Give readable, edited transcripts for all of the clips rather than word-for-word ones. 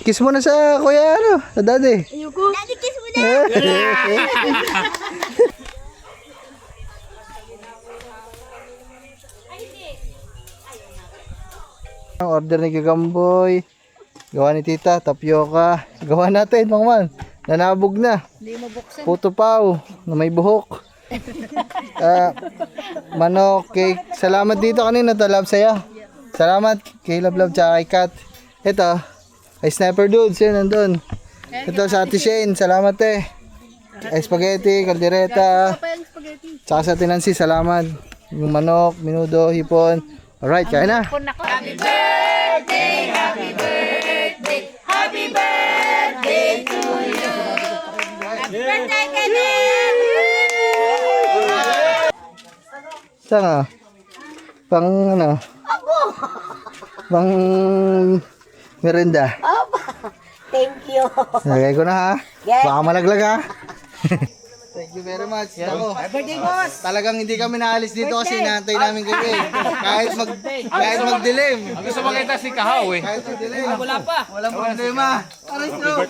Kiss mo na sa kuya, ano, sa daddy. Ayoko. Daddy, kiss mo na. Ang order ni Gagamboy. Gawa ni Tita, tapioca. Gawa natin, mga man. Nanabog na. Hindi mabuksan. Puto pao na may buhok. Manok, cake. Salamat dito kanina, talab saya. Salamat kay Love tsaka kay Kat. Ito, kay Sniper Dudes, yun nandun. Ito sa Ate Shane, salamat eh. Ay, spaghetti, kaldereta. Tsaka sa Tinansi, salamat. Yung manok, minudo, hipon. Alright, kaya na. Happy birthday, happy birthday, happy birthday to you. Happy birthday, Kevin! Saan nga? Pang ano? Pang merenda. Thank you. Lagay ko na ha. Yes. Baka malaglag ha. Thank you very much. Ako, talagang hindi kami naalis dito kasi naantay namin kayo eh. Kahit magdilim. Gusto makita si Kahaw eh. Kahit magdilim. Wala pa. Walang problema. Aray bro.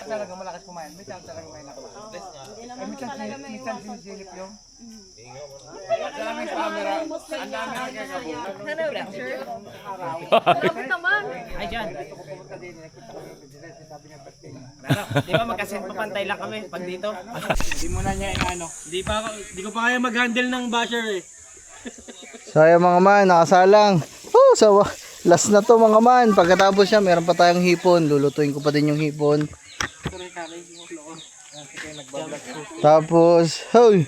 Talagang malakas kumain. May chance talaga kumain ako. May chance sinisilip yung. Sa aming camera, ang dami ang kagabo. Di ba magkasentopantay lang kami pag dito? Hindi mo na niya ano. Di ko pa kaya mag-handle ng basher eh. So ayan mga man, nakasalang. Oh, so last na to mga man. Pagkatapos siya, meron pa tayong hipon. Lulutuin ko pa din yung hipon. Tapos, hoy,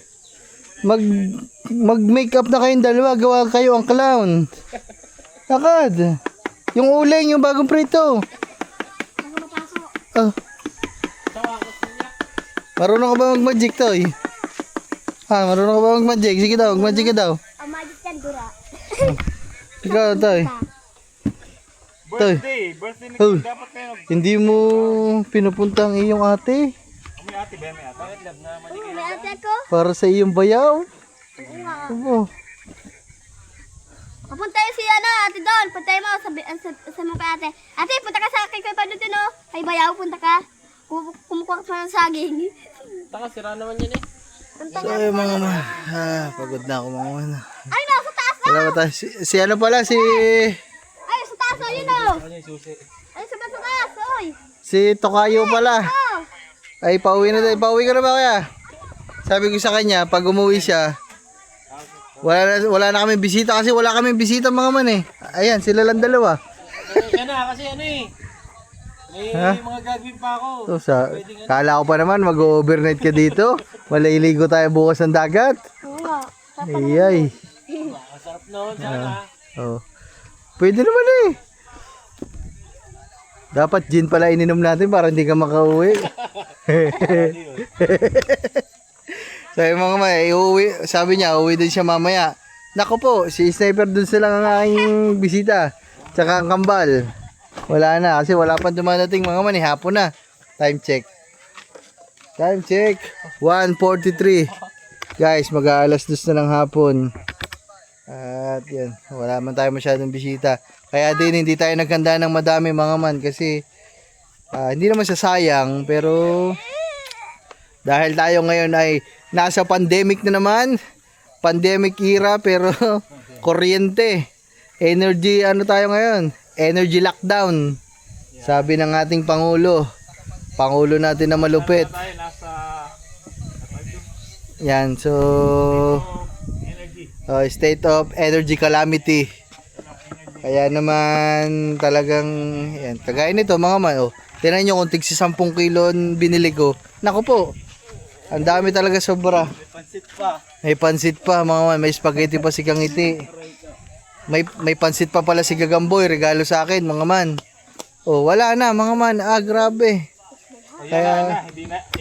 mag-makeup na kayong dalawa. Gawa kayo ang clown. Akad. Yung uling, yung bagong prito. Oh. Marunong ka ba mag-magic to eh? Ha, marunong ka ba mag-magic? Sige daw, mag-magic ka daw. Ang magic yan, Dura. Ikaw, Toy. Toy. Birthday ni Oh, dapat kayo. hindi mo pinupunta ang iyong ate May ate ba? May ate? May ate ko. para sa iyong bayaw. Oo nga. Oo. Papunta yun si ate doon. Punta mo, sa mga kay ate. Ate, punta ka sa kay Kuya Padutin, no? Kay Bayaw, punta ka. Kumukuha ka pa ng saging. Taka, sira naman yan eh. So yung mga man, pagod na ako mga man. Ay, no, sa taas na. Wala ba tayo? Si ano pala, Ay, sa taas, oh, yun, no. Ay, sa taas, oy. si Tokayo pala. Oh. Ay, pauwi na tayo. Pauwi ka na ba kaya? Sabi ko sa kanya, pag umuwi siya, wala na kami bisita kasi wala kami bisita mga man eh. Ayan, sila lang dalawa. Kaya na kasi ano eh. May mga gagawin pa ako. So, kala ko pa naman mag-overnight ka dito. Maliligo tayo bukas ng dagat. Oo nga. Ayay. Masarap noon sana. Oh. Pwede naman eh. Dapat gin pala ininom natin para hindi ka makauwi. So yung mga may uuwi, sabi niya uuwi din siya mamaya. Nako po, si Sniper dun sila ang aking bisita. Tsaka ang kambal. Wala na kasi wala pang dumadating mga man, hapon na. Time check. Time check. 1:43. Guys, mag-aalas 2 na ng hapon. At yan, wala man tayo masyadong bisita. Kaya din hindi tayo naghanda ng madami mga man kasi hindi naman sasayang pero dahil tayo ngayon ay nasa pandemic na naman. Pandemic era pero kuryente. Energy ano tayo ngayon? Energy lockdown. Sabi ng ating Pangulo. Pangulo natin na malupit. Tayo nasa Yan, so state of energy calamity. Kaya naman talagang yan, kagaya nito mga man, oh. Tingnan niyo kung tigsi 10 kilo binili ko. Nako po. Ang dami talaga sobra. pansit pa. May pansit pa mga man, may spaghetti pa si Kangiti. May pansit pa pala si Gagamboy, regalo sa akin mga man. Oh, wala na mga man. Grabe. Kaya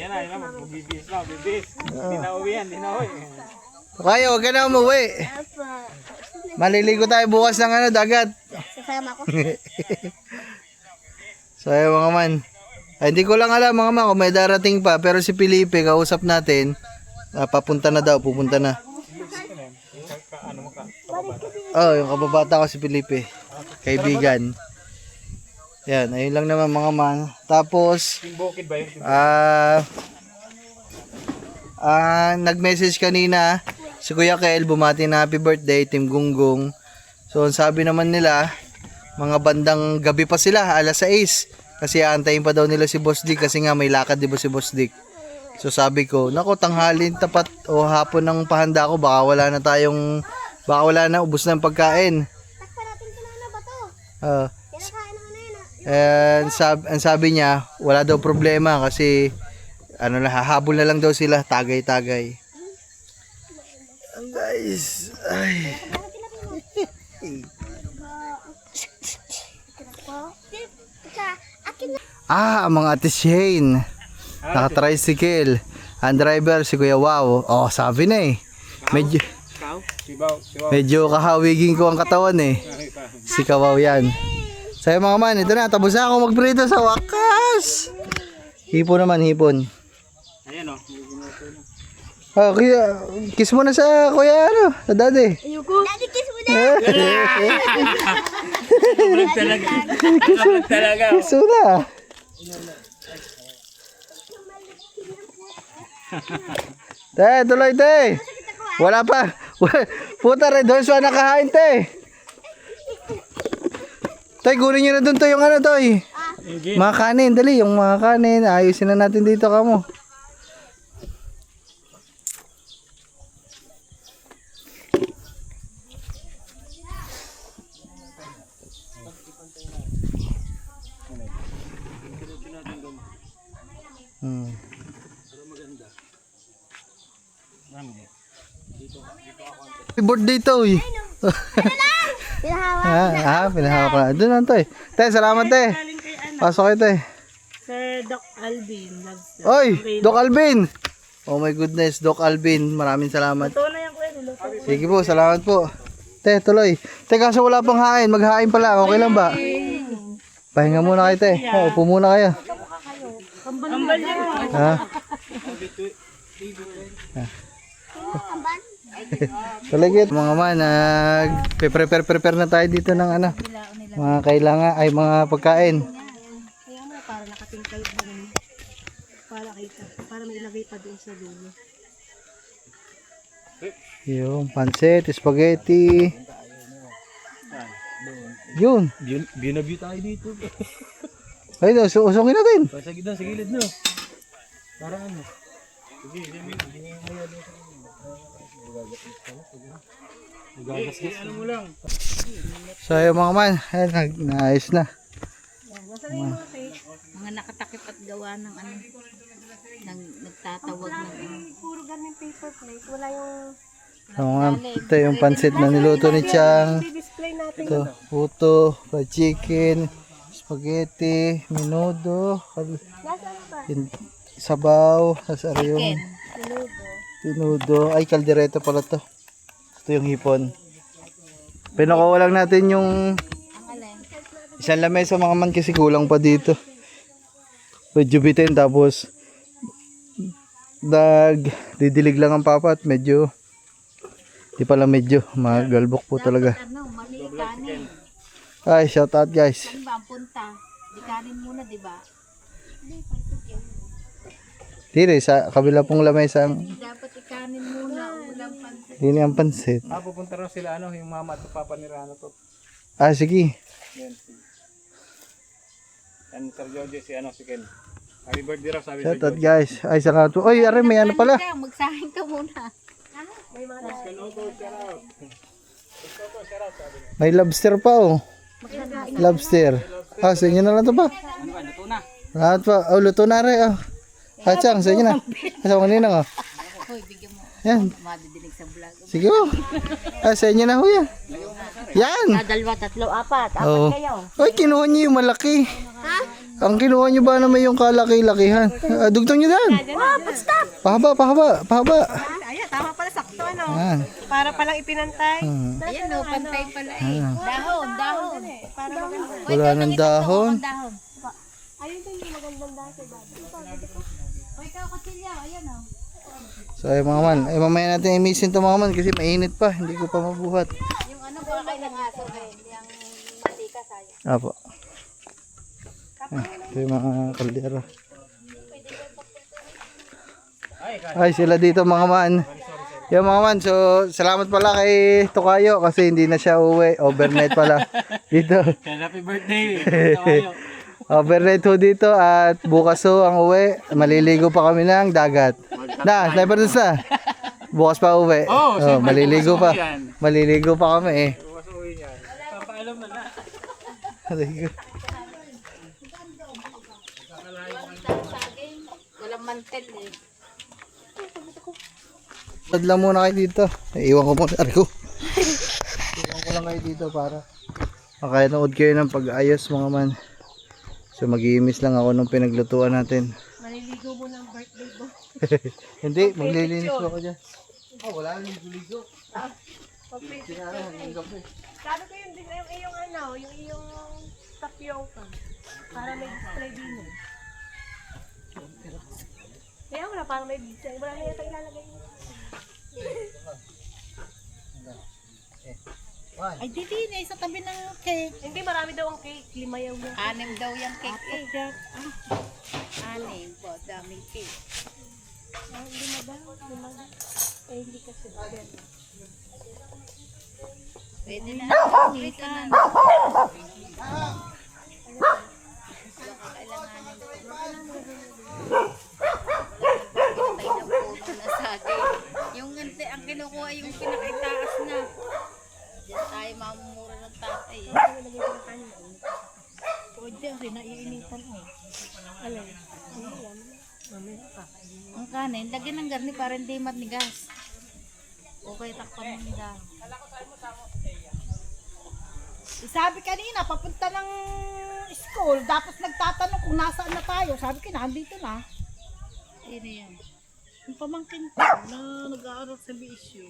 Yan na, magbibis na, bibis. Hindi na uwi yan, hindi na uwi. kaya wag ka na umuwi. Maliligo tayo bukas ng dagat. Sasama ko. So ayun mga man. Ay, hindi ko lang alam mga man kung may darating pa. Pero si Felipe, kausap natin. Papunta na daw, pupunta na. Oh, yung kababata ko si Felipe. Kaibigan. Yan, ayun lang naman mga man. Tapos, Yung bukid ba yun? nag-message kanina si Kuya Kel, bumati na happy birthday, Team Gunggong. So, ang sabi naman nila, mga bandang gabi pa sila, alas 6. Kasi aantayin pa daw nila si Boss Dick kasi nga may lakad di ba si Boss Dick. So, sabi ko, nako, tanghalin tapat o hapon ng pahanda ko, baka wala na, ubos na ang pagkain. Takpa natin kinana ba to? Kinakain naman na yun Ang sabi niya, wala daw problema kasi hahabol na lang daw sila, tagay-tagay. Guys, ay. Ang mga ate Shane. Naka-tricycle. Ang driver si Kuya Wow. Oh, sabi na eh. Medyo kahawigin ko ang katawan eh. Si Kawaw yan. Sa'yo mga man, ito na. Tapos na ako magprito sa wakas. Hipon naman, hipon. Ayan o. Kuya, kiss mo na sa kuya sa daddy. Ayoko. Daddy, kiss mo na. Kabrag talaga. Kabrag talaga. Kiss mo na. Te, tuloy te. Wala pa. Puta rin, doon siya nakahain te. Tay, kunin nyo na doon to yung toy. Mga kanin, dali, yung mga kanin. Ayusin na natin dito kamo. Happy birthday to eh. Pinahawak. Pinahawak na. Doon lang to eh. Te, salamat te. Pasok kayo te. Sir Doc Alvin. Oy, Doc Alvin. Oh my goodness, Doc Alvin. Maraming salamat. Ito na yung kuya. Niluto. Sige po, salamat po. Te, tuloy. Te, kaso wala pang hain. Maghain pala. Okay lang ba? Pahinga muna kayo te. Upo muna kayo. Kambal yan. Ha? Kamban. Talagit mga man, prepare na tayo dito ng mga kailangan ay mga pagkain. Kaya mo para nakatingkay ba rin. Para kita. Para may ilagay pa doon sa dulo. Yung pansit, spaghetti. Yun. Binabyo tayo dito. Ay, usungin natin. Sa gilid no. Para ano? Ano mo lang. So yung mga man, naayos na. Mga nakatakip at gawa ng nagtatawag ng puro ganun paper plate. Wala yung So, ito yung pansit na niluto ni Chang. display natin. Ito, puto, fried chicken, spaghetti, menudo, sabaw, tapos yung menudo. Ay, kaldereta pala to. Ito yung hipon. Pinakuha lang natin yung isang lamesa mga man kasi kulang pa dito. Medyo bitin tapos didilig lang ang papat. Medyo di pala medyo magalbok po talaga. Mali kanin. Ay, shout out guys. Saan ba ang punta? Di kanin muna, di ba? Dire sa kabila pong lamesa ang Dapat ikanin muna. Ulang pansit. dini ang pansit. Pupunta raw sila yung mama at papa ni Rano to. Ah, sige. Yan Sir Jojo si Ken. Happy birthday raw sabi Shout out guys. Ay, saka to. Oy, are may ano pala. Magsahin ka muna. May lobster pa oh. Lobster. Ah, sa inyo na lang to ba? Luto na. Lahat pa. Oh, luto na rin. Oh. Ah, Chang, sa inyo na. Sa kanina oh. Hoy, bigyan mo. Yan. Madidinig sa vlog. Sige oh. Ah, sa inyo na ho yan. Yan. Dalawa, tatlo, apat. Oo. Oy, kinuha niyo yung malaki. Ang kinuha niyo ba naman yung kalaki-lakihan? Dugtong niyo dan. Pahaba. Ayan, tama pala, sakto ano. Yan. Para palang ipinantay. Ayan no, pantay pala eh. Dahon. Para maganda. Wala nang dahon. Dahon. Ayun din yung magandang dati ba? O ikaw, Katilya, ayan o. So ay mga man, ay mamaya natin imisin to mga man kasi mainit pa, hindi ko pa mabuhat. Yung ano, baka kayo ng aso eh. Yung mantika sa'yo. Apo. Ito yung mga kaldero. Ay, sila dito mga man. Yung mga man, so salamat pala kay Tokayo kasi hindi na siya uwi. Overnight pala dito. Happy birthday. Tawayo. Overnight ho dito at bukas ho ang uwi. Maliligo pa kami ng dagat. Na, sniper dun sa. Bukas pa uwi. Oh, siyempre, maliligo bukas pa. uwi yan. Maliligo pa kami eh. Bukas uwi niyan. Papaalam na na. Maliligo. Walang mantel eh. Tad lang muna kayo dito. Iwan ko muna ko. Iwan ko lang kayo dito para makanood kayo ng pag-ayos mga man. So mag-iimis lang ako nung pinaglutuan natin. Maliligo mo ng birthday mo. Hindi, maglilinis ko ako dyan. Oh, wala nang ligo. Sabi ko yung iyong ano, yung iyong tapioca. Para may display din eh. Kaya wala, parang may display. Wala na yata ilalagay mo. Ay, dito yun eh, sa tabi ng cake. Hindi, marami daw ang cake. 5 yaw yung cake. 6 daw yung cake eh. 6 po, daming cake. Ah, 5 daw. 5 daw. Eh, hindi kasi. Pwede na. Pwede na. Kailanganin ko. Patay na puno na sagay. Yung ang kinukuha yung pinakitaas na. Diyan tayo mamumura ng tatay eh. Pwede rin, naiinitan eh. Alay. Mamaya pa. Ang kanin, lagyan ng garni para hindi matnigas. Okay, takpan mo nila. Sabi kanina, papunta ng school, tapos nagtatanong kung nasaan na tayo. Sabi ko, nandito na. Sino yan? Yung pamangkin ko na nag-aaral sa BSU.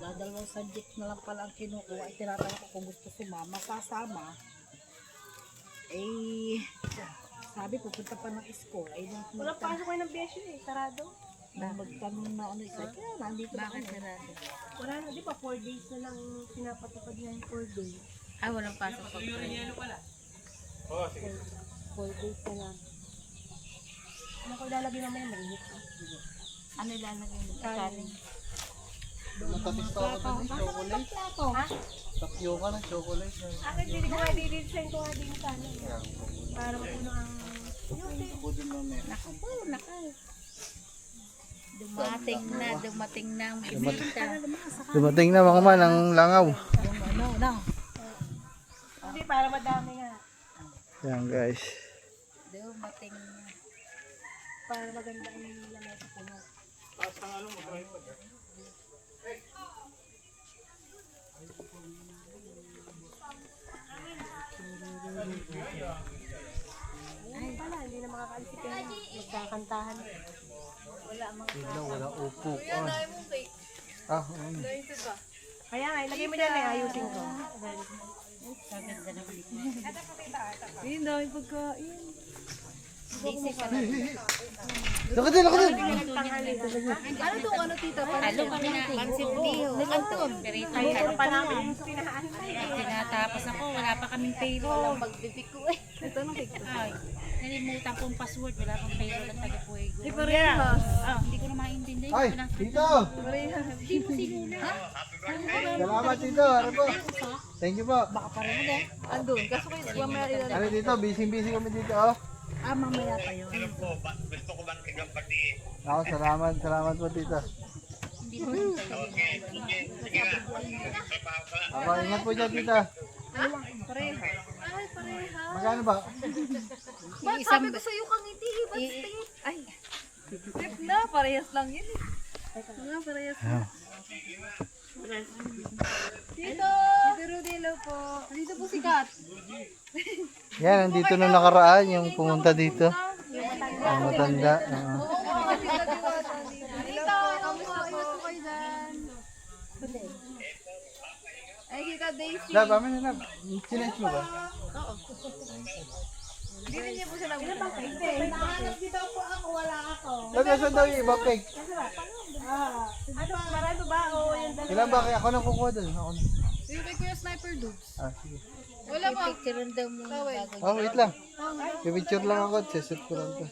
Dadalawang subject na lang pala ang kinukuha. Ay, tinatanong ko kung gusto sumama, sasama. Eh, sabi, pupunta pa ng school. Ay, nung Walang pasok kayo ng besyo eh. Sarado. magtanong na ano, isa, kaya nandito na Bakit kami. sarado? Wala na, di ba? 4 days na lang pinapatupad niya yung 4 days. Ah, walang pasok pa. 4 days na lang. Ano ko ilalagay mamaya? Mainit ah. Ano ilalagay mo? Kanin. Nakatista ako dun yung chocolate. Tapioca ng chocolate. Akin, hindi ko nga i-design ko nga din sana. Para puno ang... Naku po, naku. Dumating na ang bisita. Dumating na mga man ang langaw. Hindi, para madami nga. Yan guys. Dumating na. Para maganda ang lamay sa puno. Ayun pala, hindi na makakaalis si Kaya. Magkakantahan. Wala upo. Ah, Kaya nga, ilagay mo dyan eh, ayusin ko. Ayun daw, yung pagkain. Lakad din, lakad din. Ano to, ano tita? Halo kami na pansit diho. Kanton. Ayun pa namin yung tinahaan. Tinatapos ako, wala pa kaming payroll. Walang magbibig ko eh. Ito nang TikTok. Ay, nalimutan kong password. Wala pang payroll ng taga-Puego. Di pa rin ha. Hindi ko na maintindihan. Ay, dito. Hindi mo sinuna. Salamat dito. Ano po? Thank you po. Andun, kaso kayo, mamaya ilalagay. Ano dito? Busy kami dito. Oh. Ah, mamaya pa yun. Ako, salamat po dito. Hindi mo hintayin. Ako, ingat po dyan dito. Pareha. Magkano ba? Ba't sabi ko Sa'yo kang ngiti, Ay, na, parehas lang yun eh. Nga, parehas. Tito! Tito Rodelo po. Dito po si Kat. Yan, nandito nung nakaraan yung pumunta dito. Ang matanda. Tito, kamusta po? Ingat po kayo dyan. Ay, kita Daisy. Lab, amin na lab. Sinense mo ba? Hindi rin niya po siya lang. Ilan ba kayo? Nahanap dito po ako, wala ako. Lab, nasan daw yung ibang cake? Ano, marami ba? O, yung dalawa. Ilan ba? Kaya ako nang kukuha doon. Ako na. Yung kay Kuya Sniper Dudes. Ah, sige. Picture daw muna bago. Oh, wait lang. Pipicture lang ako. Sisip ko lang to.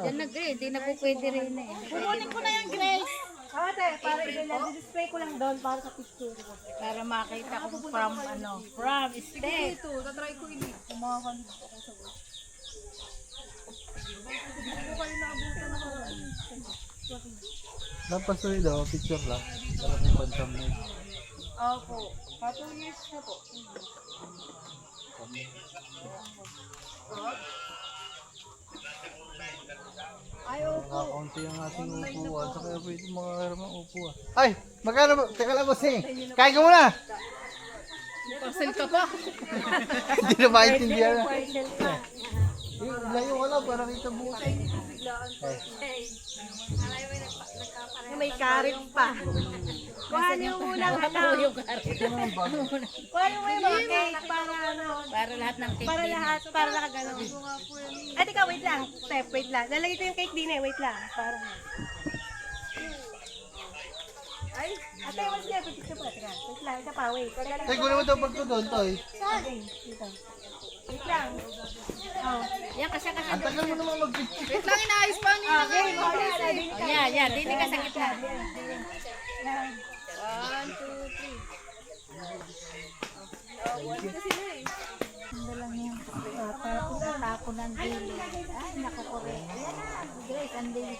Yan na Grace, hindi na po pwede rin eh. Kukunin ko na yung Grace. Ate, para i-display ko lang doon para sa picture ko. Para makita ko from step. Ito, tatry ko ini. Napasuloy daw. Picture lang. Para may pag-thumbnail. Opo. 2 years na po. Nakakunti ang ating upuan. Sa kaya pwede mga karamang upuan. Ay! Magkano ba? Teka lang bossing. Kain ka muna! Parcel ka pa. Hindi na maintindihan na. Layo ka lang para kita bukas. May karit pa. Kuhanin mo muna ang ano. Kuhanin mo yung mga cake para ano. Para lahat ng cake. Para lahat, para nakagano. Ay, teka, wait lang. Step, wait lang. Lalagay ko yung cake din eh, wait lang. Para. Ay, ate, what's that? Picture pa, teka. Wait lang, ito pa, wait. Ay, kunin mo daw pag ko doon, Toy. Okay, dito. Wait lang. Oh. Yan, kasi. Ang tagal mo naman mag-picture. Wait lang, inaayos pa niya. Okay, okay. Yan, dito ka sa gitna. 1, 2, 3. Ano lang yan. Tapos tapo ng dili. Ay, nakukure. Grace, ang dili.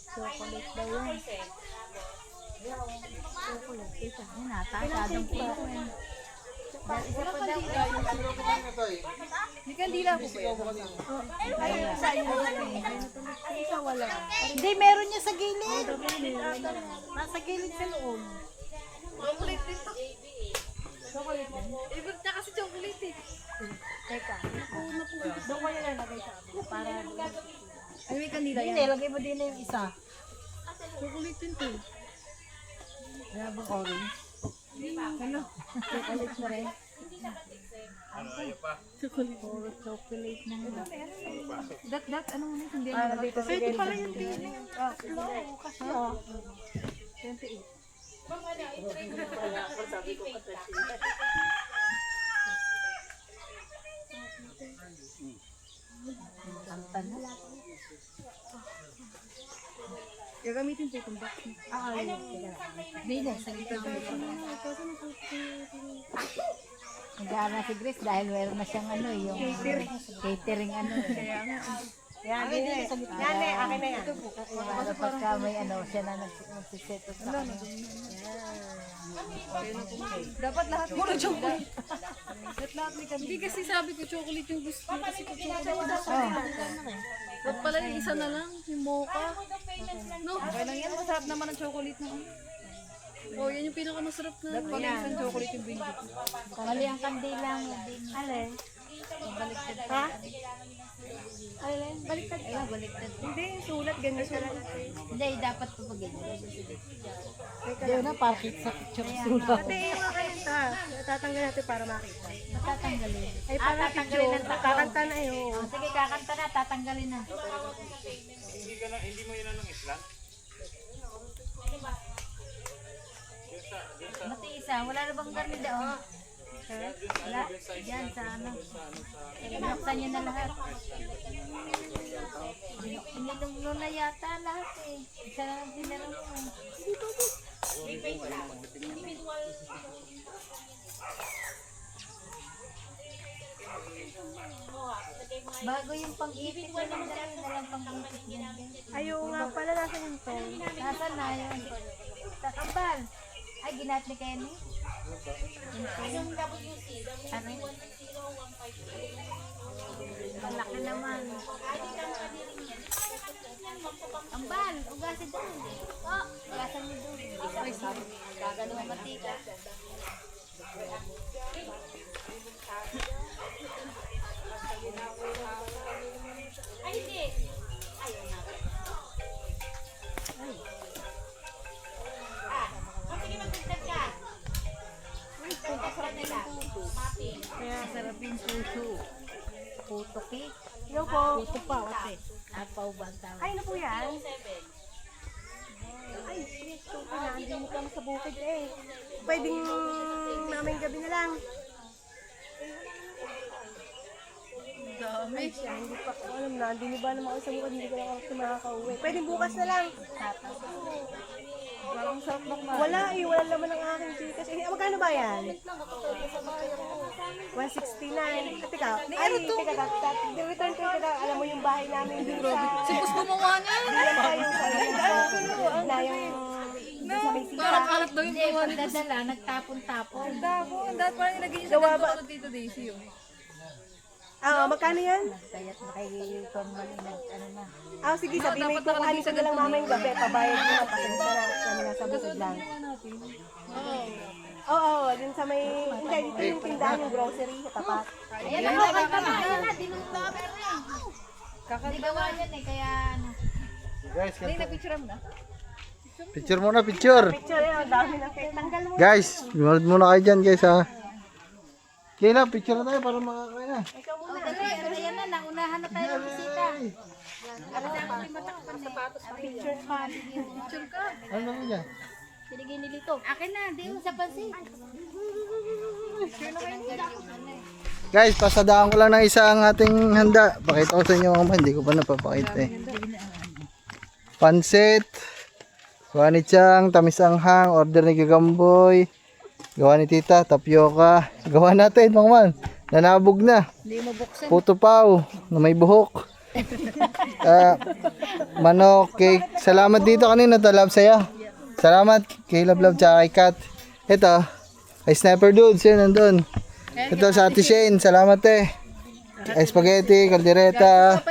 Chocolate daw yan. Chocolate. Ito, yun ata. Masyadong pula. Isa pa daw. Hindi kandila po ba yan? Ay, sa iyo. Ay, isa wala. Hindi, meron niya sa gilid. Nasa gilid sa loob. Chocolate din to. Chocolate din. Ibig na kasi chocolate eh. Teka. Doon ko nilalagay sa akin. Para ay, may kandila Hindi, yan. lagay mo din na yung isa. Chocolate din to. Kaya bang orange? Ano? Chocolate na rin. Puro chocolate na nga. Dat, ano mo na? Hindi Para dito sa gilid. pala yung pili. Kasi 28. Gagamitin po itong box. Hindi na, sa gilid. Nag-aaral si Grace dahil meron na siyang ano, yung catering ano. Yan, yan eh. Yan eh, akin na yan. Para pagka may ano, siya na nagsiset up sa ano. Dapat lahat puro chocolate. Hindi kasi sabi ko chocolate yung gusto ko. Kasi ko chocolate. Ba't pala yung isa na lang? Yung mocha. No? Okay lang yan, masarap naman ang chocolate na. Oh, yan yung pinakamasarap na. Dapat pala isang chocolate yung binigay ko. Mali ang kandila mo din. Alin? Ha? Alin? Baliktad ka. Baliktad. Hindi, yung sulat, ganyan sulat. Hindi, dapat ito pag Yun na, pakit sa picture sulat. Ate, yung akin ta. Tatanggal natin para makita. Tatanggalin. Ay, para tatanggalin picture. ng takot. Kakanta na yun. Oh, sige, kakanta na, tatanggalin na. Hindi mo yun ng Islam? Mati isa, wala na bang garni daw? Wala, yan sa ano. Binuksan niyo na lahat. Inilunglo na yata lahat eh. Isa na lang dinarang mo eh. Bago yung pang-ipit na lang dahil na lang pang-ipit yan. Ayaw nga pala, nasa yung phone. Nasaan na yun? Takambal. Ay, ginat ni Kenny. Ano? Malaki naman. Ambal, ugasin doon. Oh, ugasan mo doon. Gagano ang matika. Ay, hindi. Ayaw na. Kaya sarap yung puso. Puto cake. Ano po? Puto pa, ate. Apaw ba ang tawag? Ay, ano po yan? Ay, Hindi mo kami sa bukid eh. Pwedeng mamayang gabi na lang. Dami. Hindi pa ko alam na. Hindi ba naman ako sa bukid, hindi ko lang ako makakauwi. Pwedeng bukas na lang. Parang sarap na. Wala eh, wala naman ang aking Gcash. Eh, magkano ba yan? 169. At teka, return ko ka, alam mo yung bahay namin dun sa... Sipos gumawa niya. Hindi lang tayo sa na yung... Doon sa may sita. Parang alat daw yung gawa nila. Dadala, nagtapon-tapon. Ang dahil parang naging isa gawa ba? Dito Daisy yun. Magkano yan? Kaya nakikipon mo ano na. Sige, sabihin mo kukuhanin ko na lang mamayang gabi. Pabayad mo na, pasensya na. Kami nasa bukid lang. Oo, dun sa may... Hindi, dito yung tindahan, yung grocery sa tapat. Ayan na, ayan na, dinunta ka pero na. Kakaligawa yan eh, kaya ano. Guys, Picture mo na? picture muna, picture. Picture yun, ang dami ng tanggal mo. Guys, manood muna kayo dyan guys ha. Kaya picture na tayo para makakain na. Ayan na, naunahan na tayo ng bisita. Para sa akin matakpan eh. Picture pa. Picture ka. Ano naman dyan? Binigay ni Lito. Akin na, di mo sa pansin. Guys, pasadaan ko lang ng isa ang ating handa. Pakita ko sa inyo mga hindi ko pa napapakita eh. Pansit, gawa ni Chang, tamis anghang, order ni Gagamboy, gawa ni Tita, tapioca, gawa natin mga man, nanabog na. Puto pao, na may buhok. Manok, cake. Salamat dito kanina, talab saya. Salamat kay Love tsaka kay Kat. Ito, kay Sniper Dudes, yun nandun. Ito sa Ate Shane, salamat eh. Ay spaghetti, kaldereta.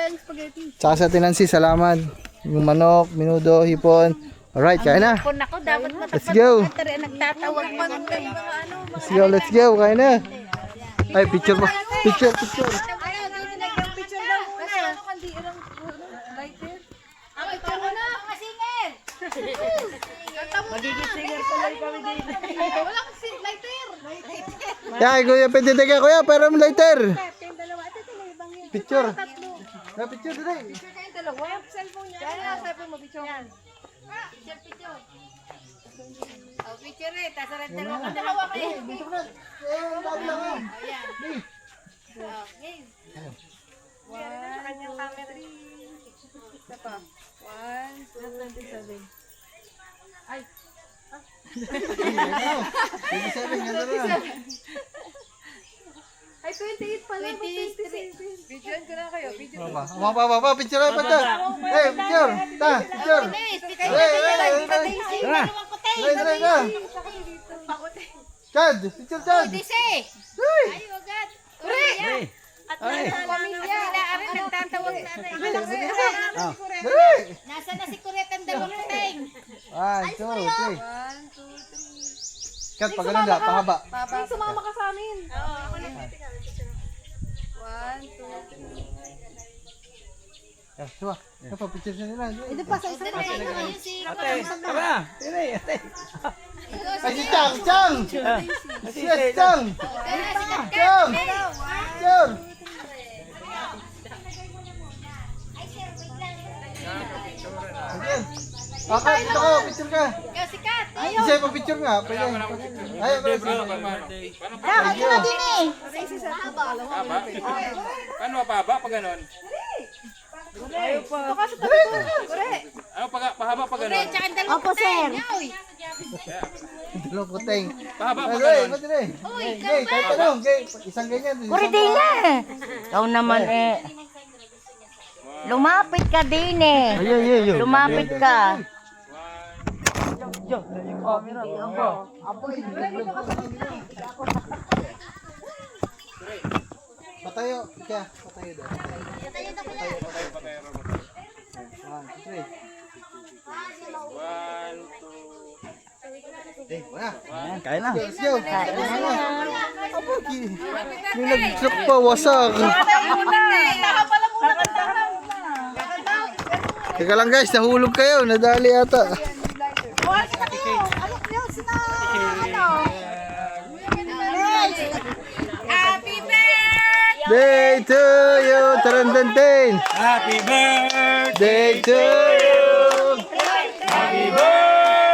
Tsaka sa Tinansi, salamat. Yung manok, minudo, hipon. Alright, kain na. Kung ako, dapat Let's go. nagtatawag pa ng mga Let's go, let's go. Kain na. Ay, picture ba? Picture. Picture daw muna. Picture ko na, mga singer. Magiging singer tuloy kami dito. Walang lighter. Yan, kuya, pwede tayo kuya, para mo lighter. Picture. Na picture today. Kayong dalawa, cellphone niya. Kaya nga, cellphone mo, picture yan. Picture. Oh, picture eh. Tapos rin dalawa kayo. Ayan. Okay. Kanyang camera. Isa pa. 1, 2, 27. Ay. 27, ganda na. Ay, 28 pala. 28. Videoan ko na kayo. Video. Pa, picture na pa ta. Hey, picture. Ta, picture. Chad, picture Chad. Ay, wagad. Uri. At pamilya. Arin, nagtatawag na rin. Dali. Nasa na si Kuret ang dalawang teng. 1, 2, 3. 1, 2, 3. Kat, pag ganun na, pahaba. Sumama ka sa amin. Oo, ako na. 1, 2, 3. Eh, diba? Ito pa, picture siya nila. Ito pa sa isa pa. Ate, tara. Tira, ate. Ay, si Chang, Chang! Yes, Chang! Chang! Chang! Again. Okay, ito ko, picture ka. Ikaw si Kat. Isa pa picture nga. Pwede. Ayaw, Thank you. Paano mapahaba pag ganon? Ano pahaba pag ganon? Tsaka ang dalawang teng. Uy. Dalawang kuteng. Pahaba pag Ay, ganon. ba't din eh? Gay, kahit tanong, gay. Isang ganyan. Kuridina! Ikaw naman eh. Lumapit ka din eh. Lumapit ka. Patayo. Kaya, patayo daw. Kain na. Let's go. Yung nag-trip pa, wasak. Teka lang guys, nahulog kayo. Nadali ata. Happy birthday! Day to you. Tarandantin. Happy birthday! Day to you. Happy birthday!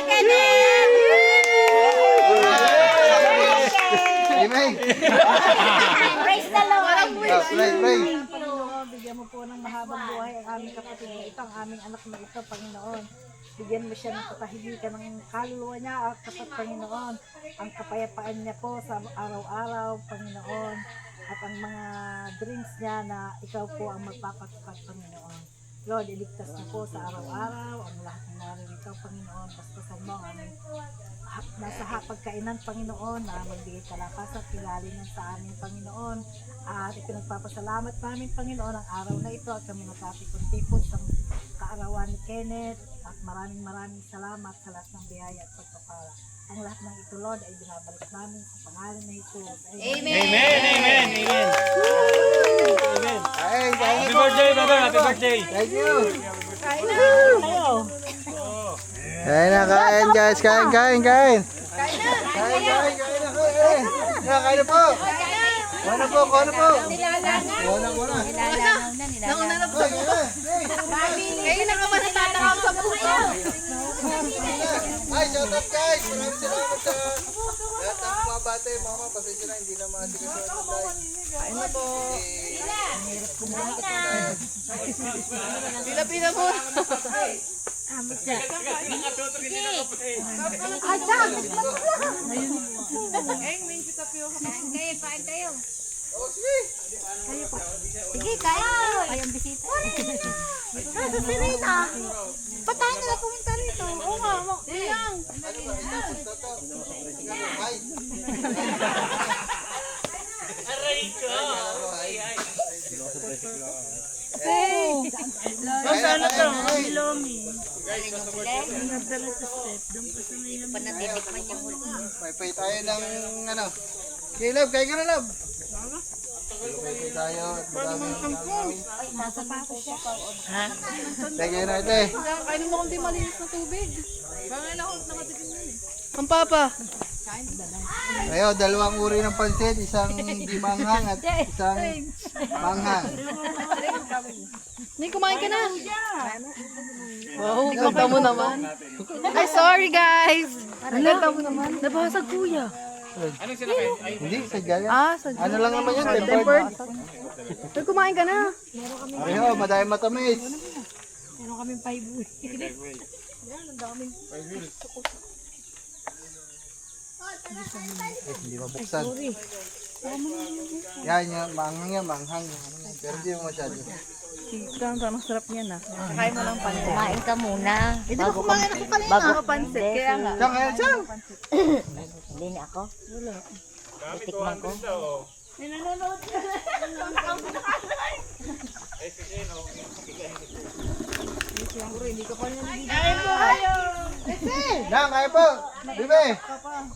Kenneth! Amen. Praise the Lord! Pray. Panginoon, bigyan mo po ng mahabang buhay ang aming kapatid na ito, ang aming anak na ito, Panginoon. Bigyan mo siya ng katahimikan ng kaluluwa niya at Panginoon. Ang kapayapaan niya po sa araw-araw, Panginoon. At ang mga dreams niya na ikaw po ang magpapatupad, Panginoon. Lord, iligtas niyo po sa araw-araw ang lahat ng narito, Panginoon. Bastasan mo ang aming nasa hapagkainan, Panginoon, na magbigay kalakasan at kilalinan sa amin, Panginoon. At ipinagpapasalamat namin, Panginoon, ang araw na ito at kami natapikon-tipon sa kaarawan ni Kenneth. At maraming salamat sa lahat ng biyaya at pagpapala. Ang lahat ng ito, Lord, ay binabalik namin sa pangalan na ito. Amen. Amen. Kain na Happy po. birthday, brother. Happy birthday. Thank you. Kain na, kain guys. Kain. Kain na po. Kuha na po. Nilalanaw na, nilalanaw. Kayo na ka ba natatakaw sa puso? Ay, shout out guys. Maraming salamat sa lahat ng mga bata. Mama, pasensya na. Hindi na maasigaso ang live. Kain na po. Pila-pila mo. Kain kayo. Oh, sige. Sige, kaya. Ay, ang bisita. Nasa sirita. Patayin na pumunta rito. Oo nga. Ayan. Ay. Sana to. Panatitikman niya huli. Pay tayo ng ano. Okay, love. Kaya ka na, love. Pay tayo. Thank you, Nate. Kainin mo kung di malinis na tubig. Bangin ako nakatikim na eh. Ang papa. Ayo, dalawang uri ng pansit. Isang di manghang at isang manghang. Hindi, kumain ka na. Wow, ganda mo naman. Ay, sorry guys. Ganda mo naman. Nabasag kuya. Hindi, sadya yan. Sadya. Ano lang naman yan, tempered. Ay, kumain ka na. Ayo, madami matamis. Meron kaming 5 weeks. Hindi mabuksan. Yan, manghang. Pero hindi mo masyado. Ang sarap niya na. Kakain mo lang pansit. Kumain ka muna. Bago kumain ako kanina. Bago pansit, kaya nga. Siyang. Hindi na ako. Titikman ko. Nang, kaya po. Bibe.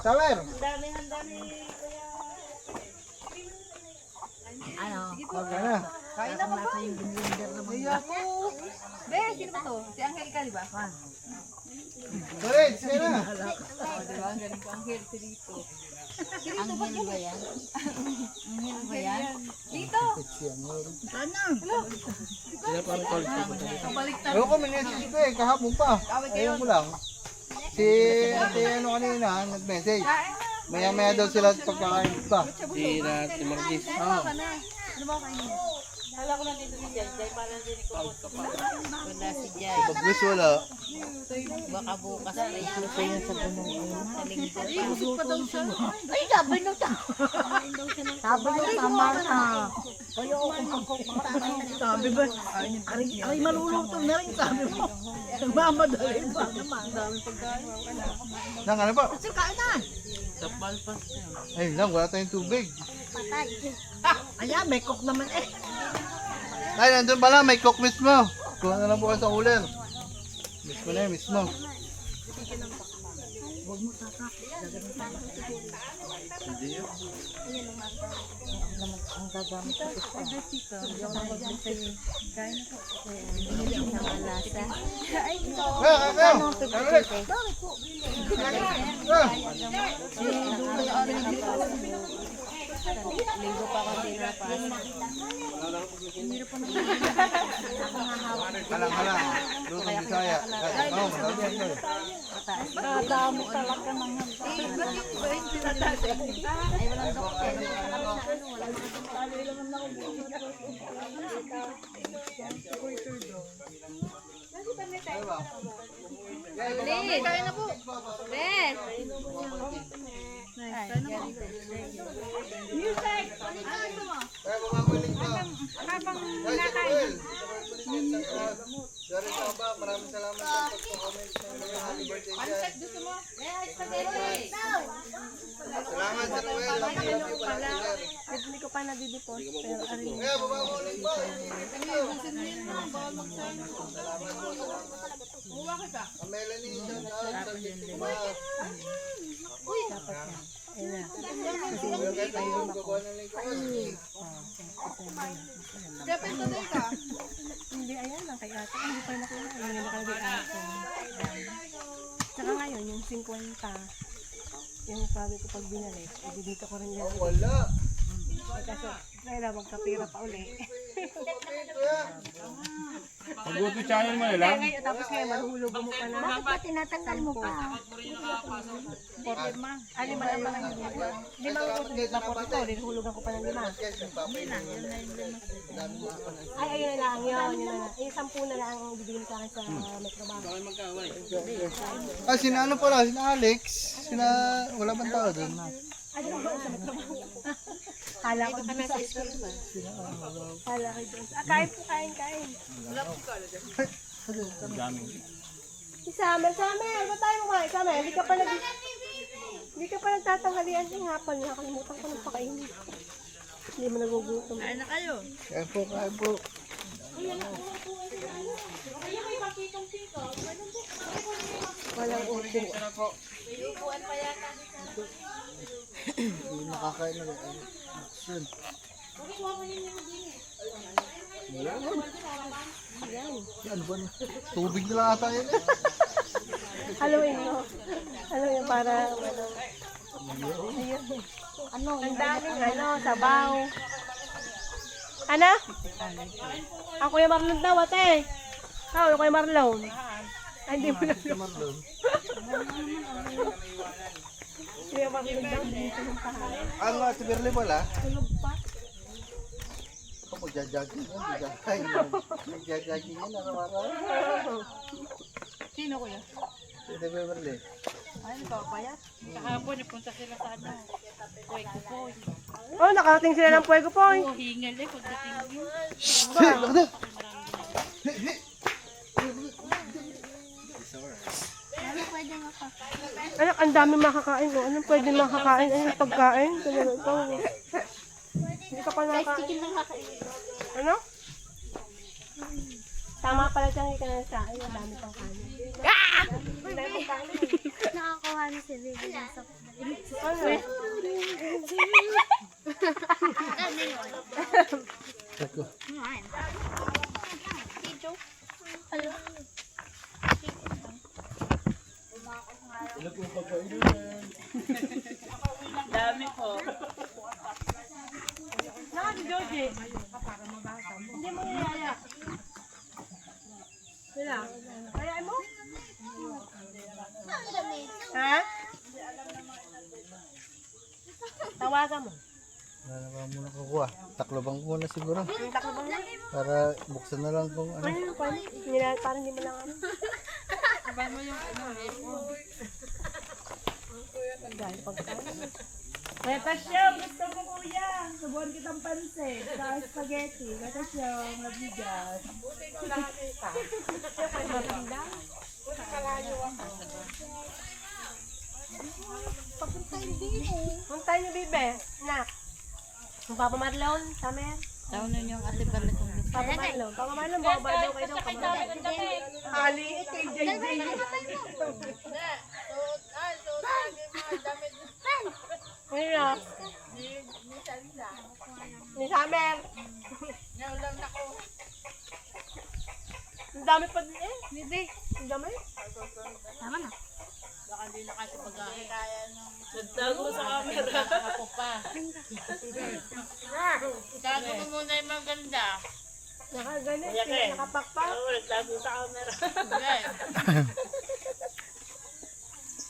Sawer. Ano? Okay na. Kain na ba? Be, sino ba to? Si Angelica, di ba? Sorry, sige na. Anghel ba yan? Anghel ba yan? Dito. Ewan ko, minessage ko eh. Kahapon pa. Ayaw mo lang. Si ano kanina, nag-message. Maya-maya daw sila pagkakain pa. Si Marquis. Oo. Wala si Jai. Pag gusto wala. Baka bukas na yun. Sa linggo pa. Ay, sabi nyo sa... Sabi nyo tama na. Sabi ba? Ay, maluluto na rin, sabi mo. Nagmamadali pa naman. Nang ano pa? Kasi kain na. Ay lang, wala tayong tubig. Ayan, may cook naman eh. Ay, nandun pala, may cook mismo. Kuha na lang bukas sa cooler. Miss mo na yun, miss mo. Ang gagamit ko sa Linggo pa ako pinapasok. Halang. Lutong Bisaya. Oo, marami yan doon. Kadami talaga ng Kain na po. Ben. Habang nakain. Sorry ka ba? Maraming salamat sa pag-comment ng mga happy birthday dyan. Salamat sa Noel. Happy birthday. Hindi ko pa nadideposit pero arin. Kaya baba mo ulit po. Ang Melanie, shout out sa Jessica. Kahit tayo magkukuha ng lingkos. Hindi, ayan lang kay ate. Hindi pa nakuha. Hindi nakalagay ate. Tsaka ngayon, yung 50, yung sabi ko pag binalik, dito ko rin yan. Wala. Kasi, kaya magkapira pa uli. Pag-YouTube channel mo nila. Kaya ngayon, tapos ngayon, mahuhulog mo pa na. Bakit ba tinatanggal mo pa? Lima naman ang hindi. Lima ko ito, na po ito. Hinuhulugan ko pa ng 5. Ay, ayun na lang. Yun na lang. Yung 10 na lang ang bibigyan sa akin sa Metro Bank. Ah, sina ano pala? Sina Alex. Wala bang tao doon? Ay, di ba sa Metro Bank? Kala ko doon sa school ba? Kala ko doon. Kain po, kain. Si Summer, ba't tayo kumain? Summer, hindi ka pa nagtatanghalian ng hapon. Nakalimutan ko ng pakainin. Hindi mo nagugutom. Kain na kayo. Kain po. Walang order. Hindi makakain na rin. Action. Yan ba? Tubig na lang ata yan eh. Halloween, no? Halloween para, ano, ang daming, sabaw. Ano? Ang Kuya Marlon daw, ate. Ang Kuya Marlon. Ay, hindi mo na. Marlon. Kuya Marlon daw, dito ng tahanan. Ano nga, si Berli pala? Tulog pa. Ako magja-jogging yan. Magja-jogging yan, araw-araw. Sino kuya? Si Berli. Kahapon, napunta sila sa ano. Oh, nakarating sila ng Puego Poy. Hingal eh, pagdating mo. Anak, ang dami makakain. Oh. Anong pwede makakain? Anong pagkain? Talaga ito. Hindi ka pa nakakain. Chicken lang kakainin. Ano? Tama pala dyan, hindi ka na sa akin. Ang dami pang kanin. Nakakuha na si Baby ng sa Ano? ano yun? Ako. Ngayon. Tito. Dami po. Naka si Joji. Hindi mo nilaya. Sila. Kayaan mo? Ha? Tawagan mo. Wala na ba muna kukuha? Taklobang ko muna siguro. Yung taklo bang mo? Para buksan na lang kung ano. Ano yung pan? Parang hindi mo lang ano. Abang mo yung ano, Ang dahil pagkain. Metasyong, gusto mo kuya. Subuhan kitang pansit. Sa spaghetti. Metasyong, mabigas. Buti ko nakakita. Punta niyo, Bibe. Nak. Yung Papa Marlon, Samer. Taunan yung ate pala kong Papa Marlon, baba daw kayo daw. Ali, kay JJ. Ano na? Ni Samer. Ang dami pa din eh. Bibi. Ang dami. Tama na. Baka hindi na kasi pag-ahin. Kaya nung Nagtago sa camera. Ako pa. Gago mo muna yung maganda. Nakagalit, Kaya Ken. nakapakpak. Oo, nagtago sa camera. Yes.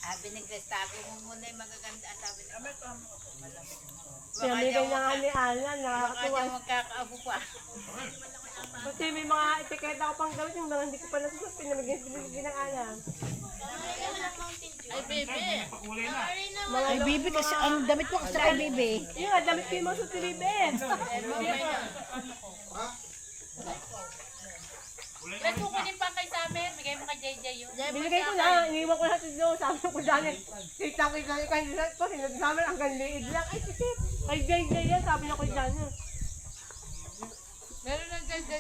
Sabi ni Chris, tago mo muna yung magaganda. Sabi ni Pinamigay na nga ni Alan, baka nakakatuwa. dyan magkakaapo pa. Kasi may mga etiketa ko pang gamit, yung mga hindi ko pa nasusunod, pinamigay ng Alan. Ay, baby. Ay, bibi kasi ang damit mo kasi kay bibi. Yung nga, damit ko yung mga sutilibin. Chris, kukunin pa kay Summer. Bigay mo kay JJ yun. Binigay ko na, iniwan ko natin doon, sabi ko dyan, kita ko, sinabi ang ganliid lang. Ay, sikip. Ay, gay yan, sabi na ko dyan. Meron ng JJ.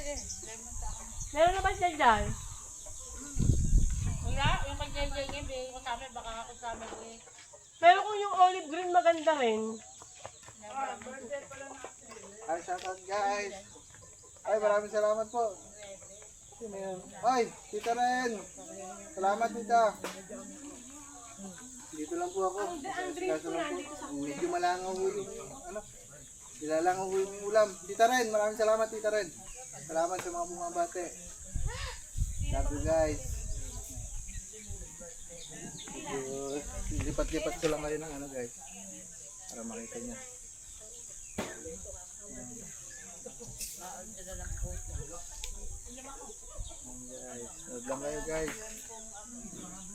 Meron na ba siya dyan? Wala, yung kay JJ yun. Bigay ko Summer. Baka ako Summer eh. Meron ko yung olive green maganda rin. Ay, shoutout guys. Ay, maraming salamat po. Sino yun? Ay, tita rin. Salamat tita. Dito lang po ako. Kaso lang po. Medyo malangaw huli. Ano? Nilalangaw huli yung ulam. Tita rin, maraming salamat tita rin. Salamat sa mga bumabate. Love you guys. Lipat-lipat ko lang kayo ng ano guys. Para makita niya. Guys, huwag lang kayo guys.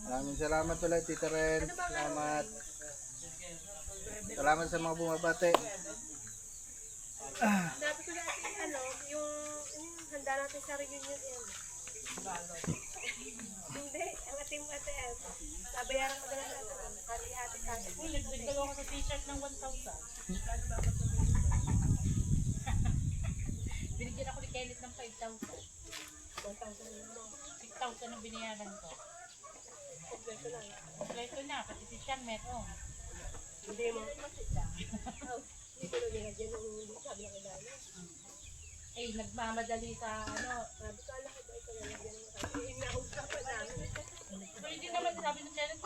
Maraming salamat ulit Tita Ren. Salamat. Salamat sa mga bumabate. Sabi ko natin, yung handa natin sa reunion yan. Hindi, ang ating ATM. Sabayaran ko na lang natin. Hati-hati kasi. Nagdagdag ako sa t-shirt ng 1,000. Binigyan ako ni Kenneth ng 5,000. 6,000 ang binayaran ko. Kompleto na, pati si Sean meron. Hindi mo. Hindi ko na nilagyan ng sabi na kailangan. Eh, nagmamadali sa ano. Sabi ko, alam ko ba ito nilagyan ng sabi. Inausapan namin. Pero hindi naman sabi ng Kenneth.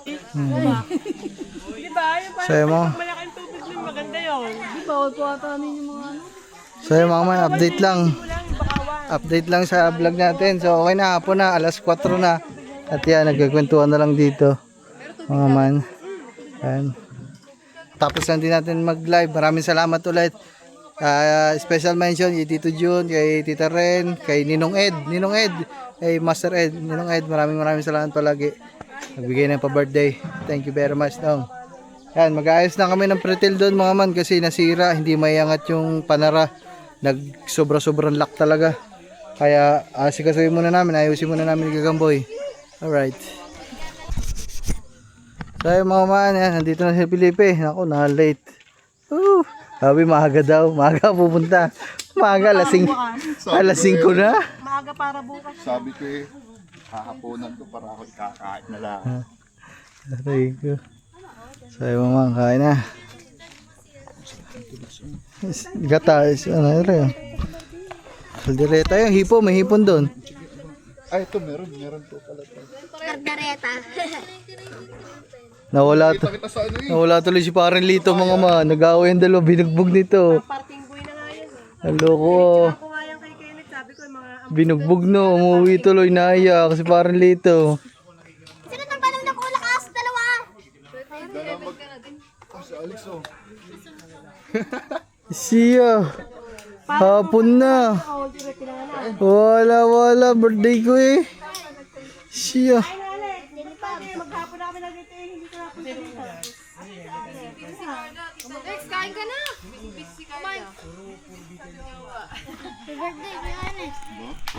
Di ba? Yung Sa'yo mo. parang malaking tubig nun, maganda yun. Di ba, huwag po ata yung mga ano. So yun mga man, update lang. Walang bakawan. Update lang sa vlog natin. So okay na, hapon na, alas 4 na. At yan, nagkakwentuhan na lang dito. Mga man. Ayan. Tapos lang din natin mag-live. Maraming salamat ulit. Special mention kay Tito Jun, kay Tita Ren, kay Ninong Ed, kay Master Ed, Ninong Ed. Maraming salamat palagi. Nagbigay ng pa-birthday. Thank you very much, Nong. Yan, mag-aayos na kami ng pretil doon mga man kasi nasira, hindi maiangat yung panara. Nag-sobra-sobrang lock talaga. Kaya asikasuhin muna namin, ayusin muna namin ni Gagamboy. Alright. So yung mga man, yan, nandito na si Felipe. Ako, na-late. Sabi maaga daw, maaga pupunta. Maaga, alas 5 na. Maaga para bukas. Sabi ko eh, hahaponan ko para ako kakain na lang. Aray ko. So yung mga kain na. Gata, ano yun? Kaldereta yung hipo, may hipon doon. Ay, ito meron po pala. Kargareta. Nawala tuloy si Parang Lito mga ma. Nag-away ang dalawa, binugbog nito. Parting boy na nga yun. Naloko. Ako nga yan kay Kenneth, sabi ko yung mga Binugbog no, umuwi tuloy, naiya kasi Parang Lito. Sino nang balong na kulakas? Dalawa. Si Alex oh. Siya. Hapon na. Wala, birthday ko eh. Siya. maghapon namin na dito eh, hindi ko na dito. Lex, kain ka na. Kumain. Birthday, kailan eh.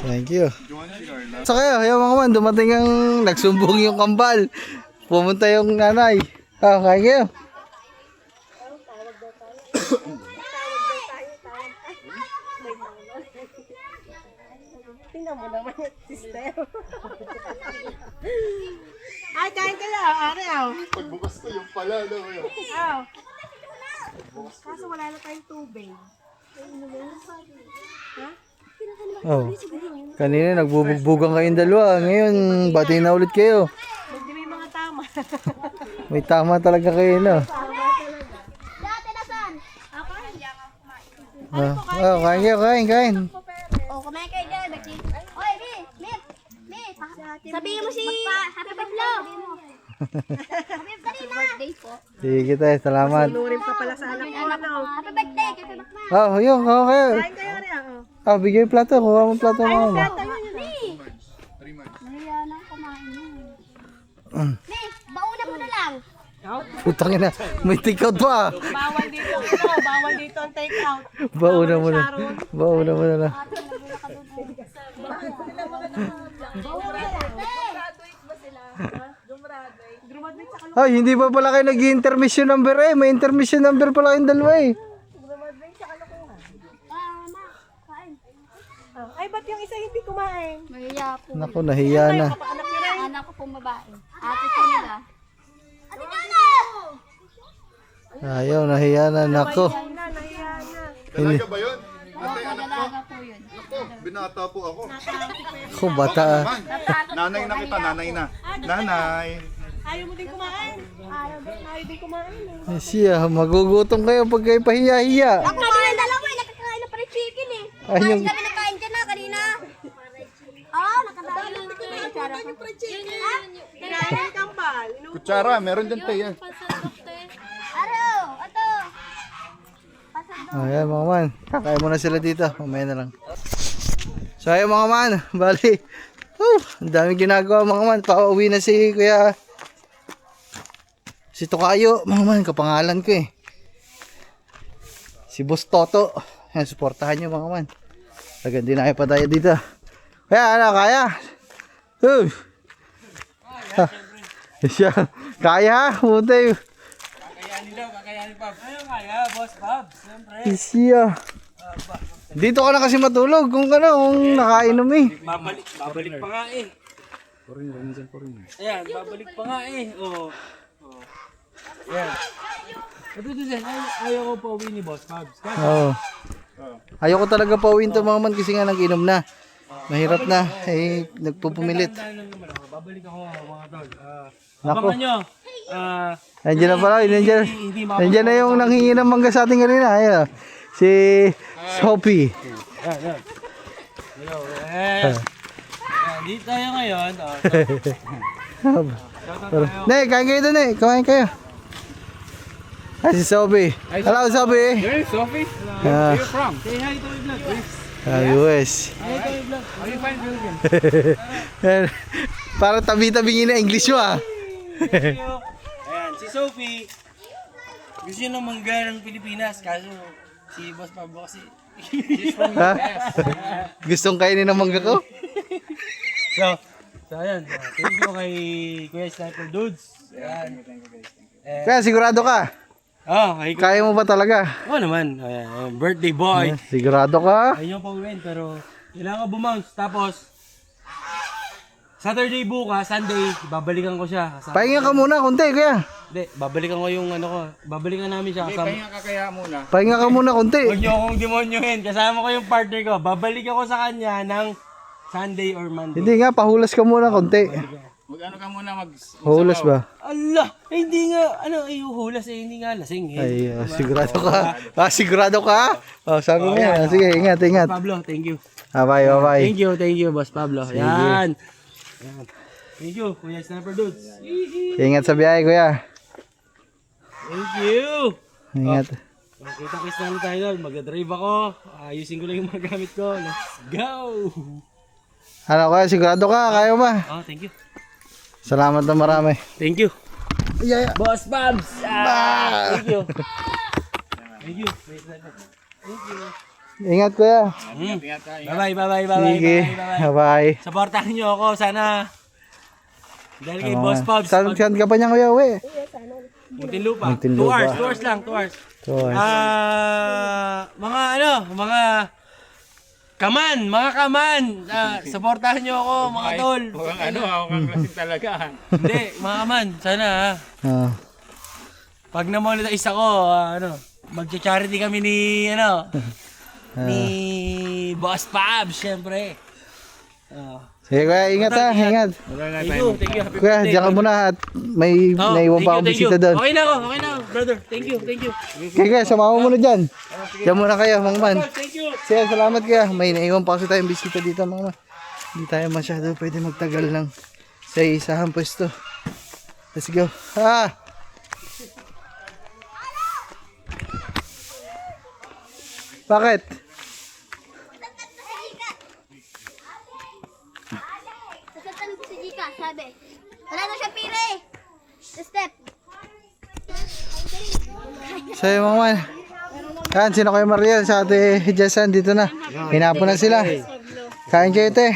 Thank you. So kayo, yung mga man, dumating ang nagsumbong yung kambal. Pumunta yung nanay. Kain kayo. Tingnan mo naman yung sister. Ay, kain kayo. Ari, aw. Pagbukas ko yung pala, no? Aw. Kaso wala na tayong tubig. Oh. Kanina nagbubugbugan kayong dalawa. Ngayon, bati na ulit kayo. Hindi may mga tama. May tama talaga kayo, no? Tama Kain kayo, kain. Oh, kumain kayo dyan. Oy, Mi. Sabihin mo si Happy Birthday. Happy birthday po. Sige tayo, salamat. Tunurin pa pala sa anak ko, ano. Happy birthday kay Bakma. Yun, kayo. Kain kayo rin, ako. Bigay yung plato, kuha mo plato mo. Nahiya na kumain mo. Mi, bauna mo na lang. Putang ina, may take out pa. Bawal dito, bawal dito ang take out. Bauna mo na. Bauna mo na lang. Ay, hindi pa pala kayo nag-intermission number eh. May intermission number pala kayong dalawa eh. Kain. Ay, ba't yung isa hindi kumain? Mahiya po. Naku, nahiya na. Anak niyo rin. Anak ko pong babae. Ate ko nila. Ate Dana! Ayaw, nahiya na. Naku. Nahiya na. Talaga ba yun? Dalaga po yun. Ako, binata po ako. Ako, bata ah. Man, nanay na kita, nanay na. Nanay. Ayaw mo din kumain. Ayaw din kumain. Siya, magugutom kayo pag kayo pahiya-hiya. Ako kumain dalawa eh. Nakakain na pa rin chicken eh. Ay, yung... Kami nakain ka na kanina. Nakakain na kutsara ko. Kinain ng kambal. Kutsara, meron din tayo yan. Aro! Ato! Ayan mga man, kakain muna sila dito. Mamaya na lang. So ayun mga man, bali. Ang daming ginagawa mga man. Pauwi na si Kuya. Si Tokayo, mga man, kapangalan ko eh. Si Boss Toto. Ayan, supportahan nyo mga man. Agad din na pa tayo dito. Kaya ano, kaya? Siya, kaya ha? Puntay. Kakayanin daw, kakayanin Pab. Ayun kaya, Boss Pab. Siyempre. Siya. Dito ka na kasi matulog kung nakainom eh. Babalik pa nga eh. Ayan, babalik pa nga eh. Oh. Ayan. Ito dyan, ayaw ko pa uwi ni Boss Pabs. Oo. Ayoko talaga pauwiin to mga man kasi nga nag-inom na. Mahirap na. Nagpupumilit. Babalik ako mga tol. Nako. Abangan nyo. Nandiyan na pala. Nandiyan na yung nanghingi ng mangga sa ating kanina. Ayan. Si Sophie. Hello. Dito tayo ngayon. Ne, kain kayo doon eh. Kain kayo. Si Sophie. Hello Sophie. Hey, Sophie. Ah, Where you from? Say hi to my vlog. US. Hi to my vlog. Are you fine, Philippines? Para tabi-tabi na English mo ah. Thank you. Ayan, si Sophie. Gusto niya ng mangga ng Pilipinas. Kaso si Boss Pablo kasi. Ha? Gustong kainin ng mangga ko? So ayan. Thank you kay Kuya Sniper Dudes. Ayan. Kaya sigurado ka? Kay Kaya mo ba talaga? Oo naman. Ayan, birthday boy. Sigurado ka? Ayun pa uwin pero kailangan bumounce. Tapos Saturday bukas, Sunday, babalikan ko siya. Pahinga ka muna konti kuya. Hindi, babalikan ko yung ano ko. Babalikan namin siya kasama. Pahinga ka kaya muna. Pahinga ka muna konti. Huwag niyo akong demonyohin. Kasama ko yung partner ko. Babalikan ko sa kanya ng Sunday or Monday. Hindi nga, pahulas ka muna konti. Mag-ano ka muna Hulas ba? Allah! Hindi nga, hulas hindi nga lasing eh. Ay, sigurado ka? Sigurado ka? Sabi mo yan. Sige, ingat, ingat. Pablo, thank you. Bye, bye. Thank you, Boss Pablo. Yan. Thank you, Kuya Sniper Dudes. Ingat sa biyahe, kuya. Thank you. Ingat. Kita-kits namin tayo doon. Mag-drive ako. Ayusin ko lang yung mga gamit ko. Let's go! Ano kuya, sigurado ka? Kaya ba? Thank you. Salamat na marami. Thank you. Yeah. Boss Pabs! Thank you. Thank you. Thank you. Ingat kuya. Bye-bye. Sige. Bye. Supportahan niyo ako. Sana. Dahil kay Boss Pabs. Saan ka pa niya kuya, uwi? Muntinlupa. Muntinlupa. 2 hours lang. 2 hours. So, Mga kaman. Supportahan niyo ako, mga tol. Mukhang lasing talaga. Hindi, mga kaman. Sana pag na-monetize ako, magcha-charity kami ni, ni Boss Pabs, syempre. Sige kuya, ingat ha, ingat. Thank you. Happy Kuya, birthday. diyan ka muna at may Oh, naiwan pa akong thank you. bisita doon. Okay na ako, brother. Thank you. Okay kuya, sumama mo muna dyan. Diyan muna kayo, mga man. Thank you. Sige, salamat kuya. May naiwan pa kasi tayong bisita dito, mga man. Hindi tayo masyado pwede magtagal lang sa isahang pwesto. Let's go. Bakit? Sasatan ko si Jika, sabi. Wala na siya pire. Step. So yung mga man. Yan, sino kayo Mariel sa ate Jessan dito na. Hinapon na sila. Kain kayo te.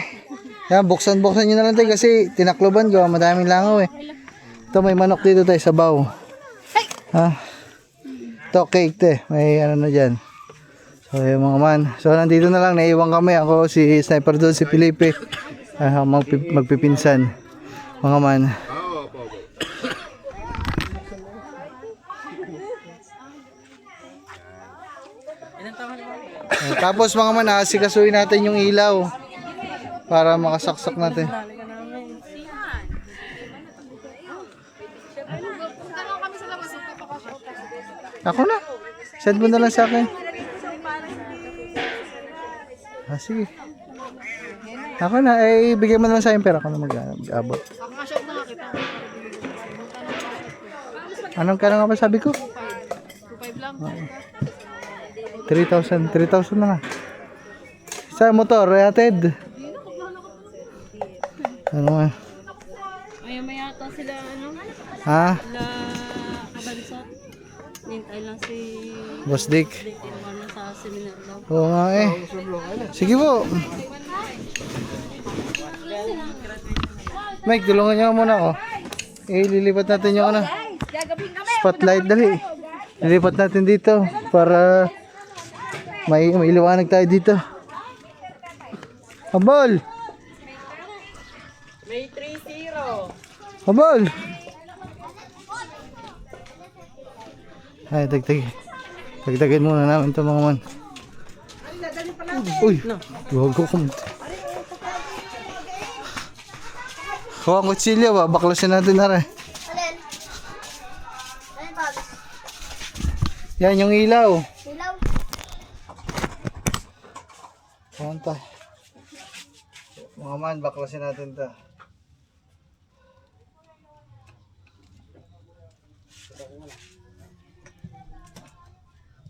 Yan, buksan nyo na lang tayo kasi tinakloban ko. Madaming langaw eh. Ito may manok dito tayo, sabaw. Ha? Ito cake te. May ano na dyan. So yung mga man. So nandito na lang. Naiwan kami. Ako si Sniper doon, si Felipe. Magpipinsan. Mga man. Tapos mga man, asikasuhin natin yung ilaw para makasaksak natin. Ako na. Send mo na lang sa akin. Sige. Ako na. Bigay mo na lang sa akin pera. Ako na mag-abot. Anong kaya nga ba sabi ko? 2.5 lang. 3,000 na nga. Sa motor, atid. Ano nga? Maya-maya ata sila, Ha? sila kabansot. Nintay lang si Boss Dick. Iwan na sa seminar daw. Oo nga eh. Sige po. Mike, tulungan niyo muna ako. Lilipat natin yung spotlight dali. Lilipat natin dito para may liwanag tayo dito. Habol! May 3-0. Habol! Ay, dagdagin muna namin ito mga man. Uy! Huwag ko kumunti. Kuha ang kutsilyo ba? Baklasin natin na rin. Alin? Alin, Bob? Yan yung ilaw. Ilaw. Panta. Mga man, baklasin natin ito.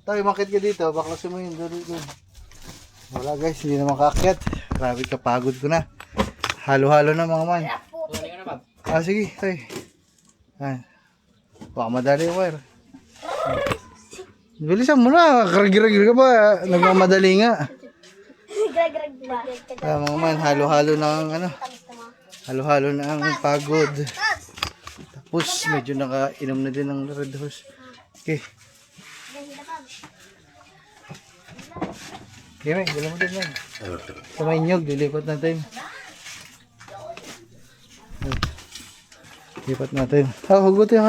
Tayo, makit ka dito. Baklasin mo yun. Doon. Wala guys, hindi na makakit. Grabe, kapagod ko na. Halo-halo na mga man. Sige. Tayo. Baka madali yung wire. Bilisan mo na. Karagiragir ka pa. Nagmamadali nga. Grag-grag ba? Mga man, halo-halo na ang halo-halo na ang pagod. Tapos medyo nakainom na din ng Red Horse. Okay. Okay, Meg, dala mo din, Meg. Sa may nyog, lilipat natin. Lipat natin. Hugutin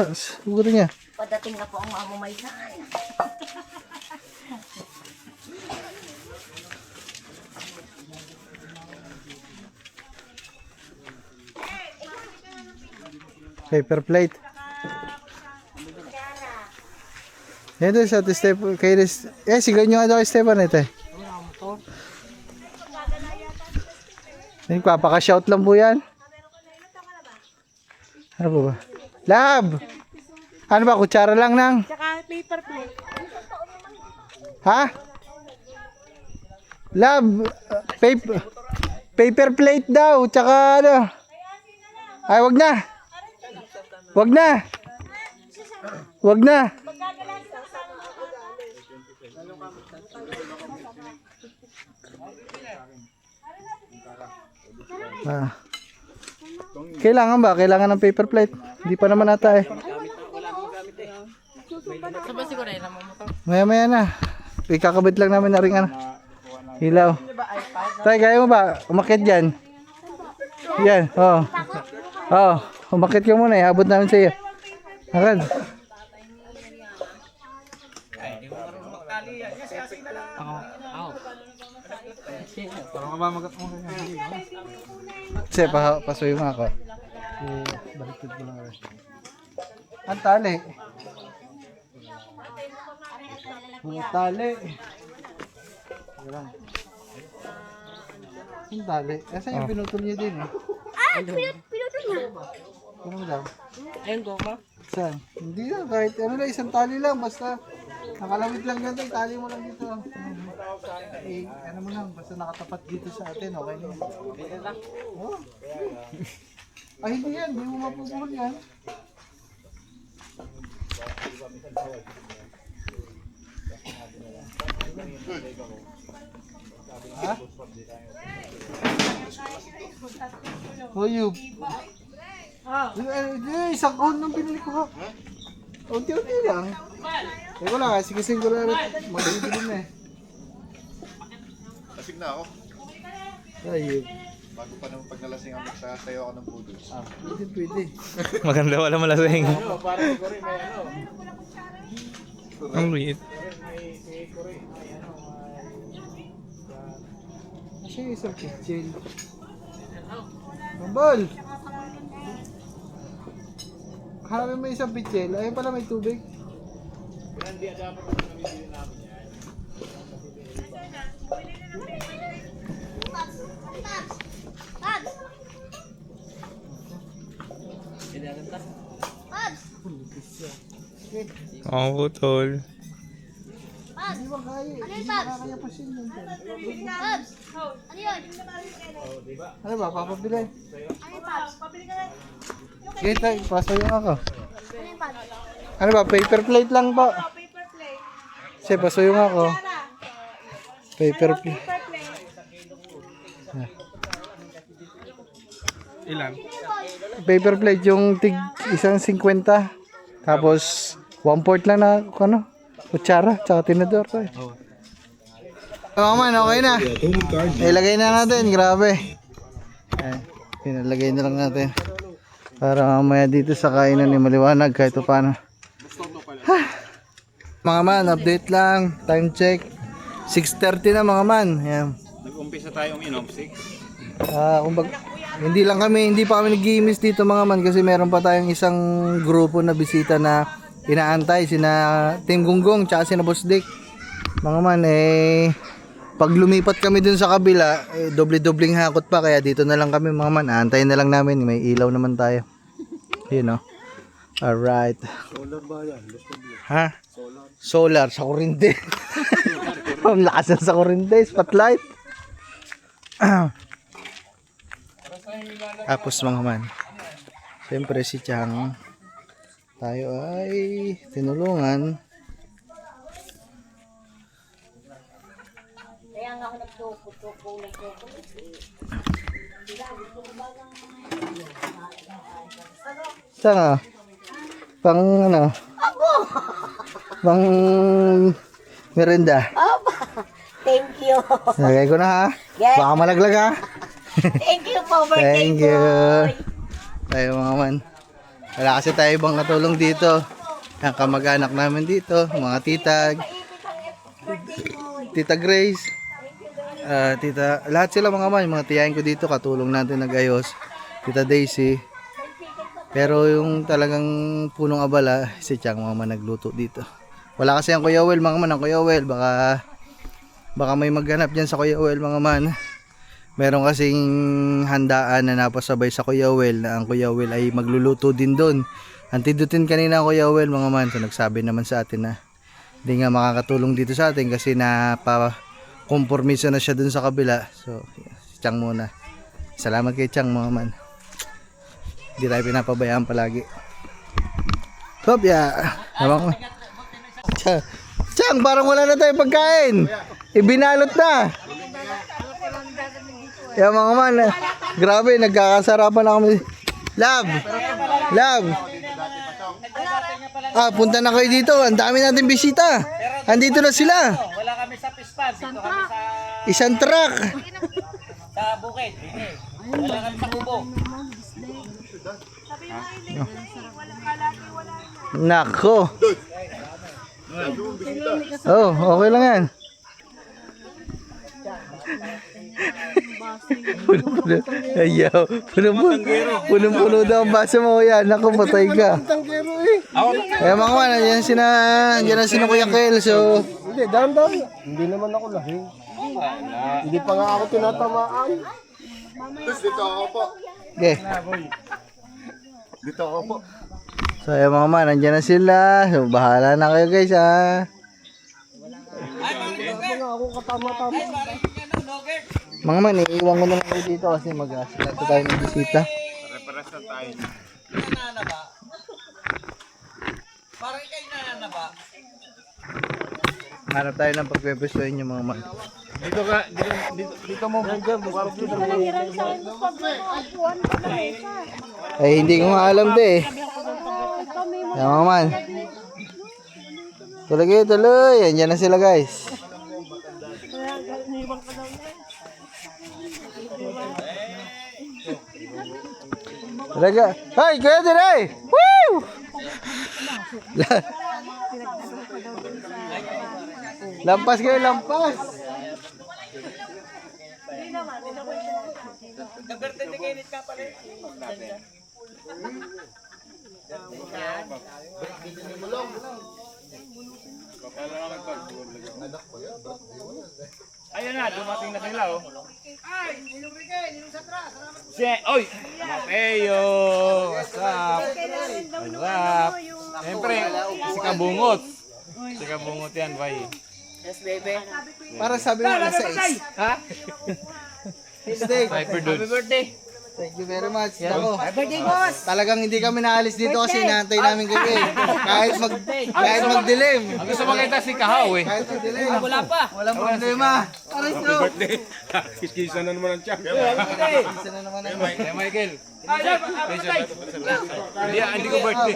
niya. Padating na po ang amo may Paper plate. Yan doon sa Step. Sigaw nyo nga daw kay Stefan ito eh. Nagpapaka-shout lang po yan. Ano po ba? Lab! Ano ba? Kutsara lang nang? Tsaka paper plate. Ha? Lab! Paper plate daw. Tsaka ano? Ay, wag na. Wag na. Wag na. Kailangan ba? Kailangan ng paper plate. Hindi pa naman ata eh. Maya-maya na. Ikakabit lang namin na ring ano. Ilaw. Tay, kaya mo ba? Umakit dyan. Yan. Oo. Umakit ka muna eh. Abot namin sa iyo. Agad. Parang mamagat mo rin. Kasi pasuyo nga ako. Baliktad ko lang rin. Ang tali. Ang tali. Ang tali. Kasi yung pinutol niya din eh. Pinutol niya. Ano mo daw? Ayun ko ma. Saan? Hindi na, kahit ano lang, isang tali lang, basta nakalawit lang ganito, tali mo lang dito. Eh, ano mo lang, basta nakatapat dito sa atin, okay na. Oh. Ay, hindi yan, hindi mo mapupul yan. Ha? Huyop. Isang kahon nang binili ko ha. Unti-unti lang. Teko lang, sigising ko lang. Mag-ibili na eh. Lasing na ako. Ayun. Bago pa naman pag nalasing ako, sasayaw ako ng pudos. Pwede. Maganda wala malasing. Parang siguro may ano. Ang liit. Kasi isang kitchen. Mambol! Hanapin mo isang pitchel. Ayun pala may tubig. Ang putol. Hindi ba kaya? Ano Hindi yun, Babs? kaya pa siya yun. Babs, ano yun? Ano ba? Papabili. Ano yun, Babs? Sige tayo, pasayo ako. Ano yun, Babs? Ano ba? Paper plate lang po. Kasi pasayo ako. Paper plate. Ilan? Paper plate yung tig isang 50. Tapos 1/4 lang na ano? Kutsara, tsaka tinador to eh. Man, okay na. Ilagay na natin, grabe. Pinalagay na lang natin. Para mamaya dito sa kainan ni maliwanag kahit paano. Mga man, update lang. Time check. 6:30 na mga man. Ayan. Nag-umpisa tayong inom 6. Hindi pa kami nag-gimis dito mga man kasi meron pa tayong isang grupo na bisita na inaantay, sina Team Gunggong tsaka sina Boss Dick. Mga man pag lumipat kami dun sa kabila, doble-dobling hakot pa kaya dito na lang kami mga man, aantayin na lang namin, may ilaw naman tayo. Yun know. Alright. Solar ba yan? Ha? Solar sa kurente. Ang lakas na sa kurente, spotlight. Tapos mga man, siyempre si Chang, tayo ay tinulungan. Kaya nga ako nagtupo-tupo ng tupo. Saan nga? Pang ano? Pang merenda. Thank you. Lagay ko na ha. Yes. Baka malaglag ha. Thank you po, birthday Thank you. boy. Tayo mga man. Wala kasi tayo ibang katulong dito. Ang kamag-anak namin dito, mga titag. Tita Grace. Lahat sila mga man, mga tiyahin ko dito, katulong natin nag-ayos. Tita Daisy. Pero yung talagang punong abala, si Chang mga man nagluto dito. Wala kasi ang Kuya Wel mga man, ang Kuya Wel. Baka may maghanap dyan sa Kuya Wel mga man. Meron kasing handaan na napasabay sa Kuya Wel na ang Kuya Wel ay magluluto din doon. Antidutin kanina ang Kuya Wel mga man. So nagsabi naman sa atin na hindi nga makakatulong dito sa atin kasi napakompromiso na siya doon sa kabila. So si Chang muna. Salamat kay Chang mga man. Hindi tayo pinapabayaan palagi. Kopya. Chang, parang wala na tayong pagkain. Ibinalot na. Yan mga man, grabe, nagkakasarapan na kami. Love. Punta na kayo dito. Ang dami natin bisita. Andito na sila. Wala kami sa Pispan. Dito kami sa Isang truck. bukid. Wala kami sa kubo. Nako. Oh, okay lang yan. Puno-puno. Ayaw. Puno-puno daw ang baso mo yan. Naku, patay ka. Eh mga man, nandiyan na sino Kuya Kel. So, Hindi, dahan-dahan. Hindi naman ako lahing. Hindi pa nga ako tinatamaan. Tapos dito ako po. okay. Dito ako po. So, eh mga man, nandiyan na sila. So, bahala na kayo guys ha. Mga man, iiwan ko na lang kayo dito kasi mag-asikado tayo ng bisita. Pare-pares na tayo. Hanap tayo ng pagpepwestuhin yung mga man. Dito ka, dito mo. Eh, hindi ko nga alam din eh. Yan mga man. Tuloy, tuloy. Andiyan na sila guys. Talaga. Hey, kaya din eh! Woo! Lampas kayo, lampas! Ayun na, dumating na sila oh. Oy! Mateo! What's up? What's up? Siyempre, si Kabungot. Si Kabungot yan, bay. Para sabi mo nasa is. Ha? Steak. Happy birthday. Thank you very much. Ako, talagang hindi kami naalis dito kasi inaantay namin kayo eh. Kahit magdilim. Ang gusto makita si Kahaw eh. Kahit magdilim. Wala pa. Walang problema. Aray bro. Kiskisa na naman ang tiyak. Isa na naman ang Kaya Michael. Hindi ko birthday.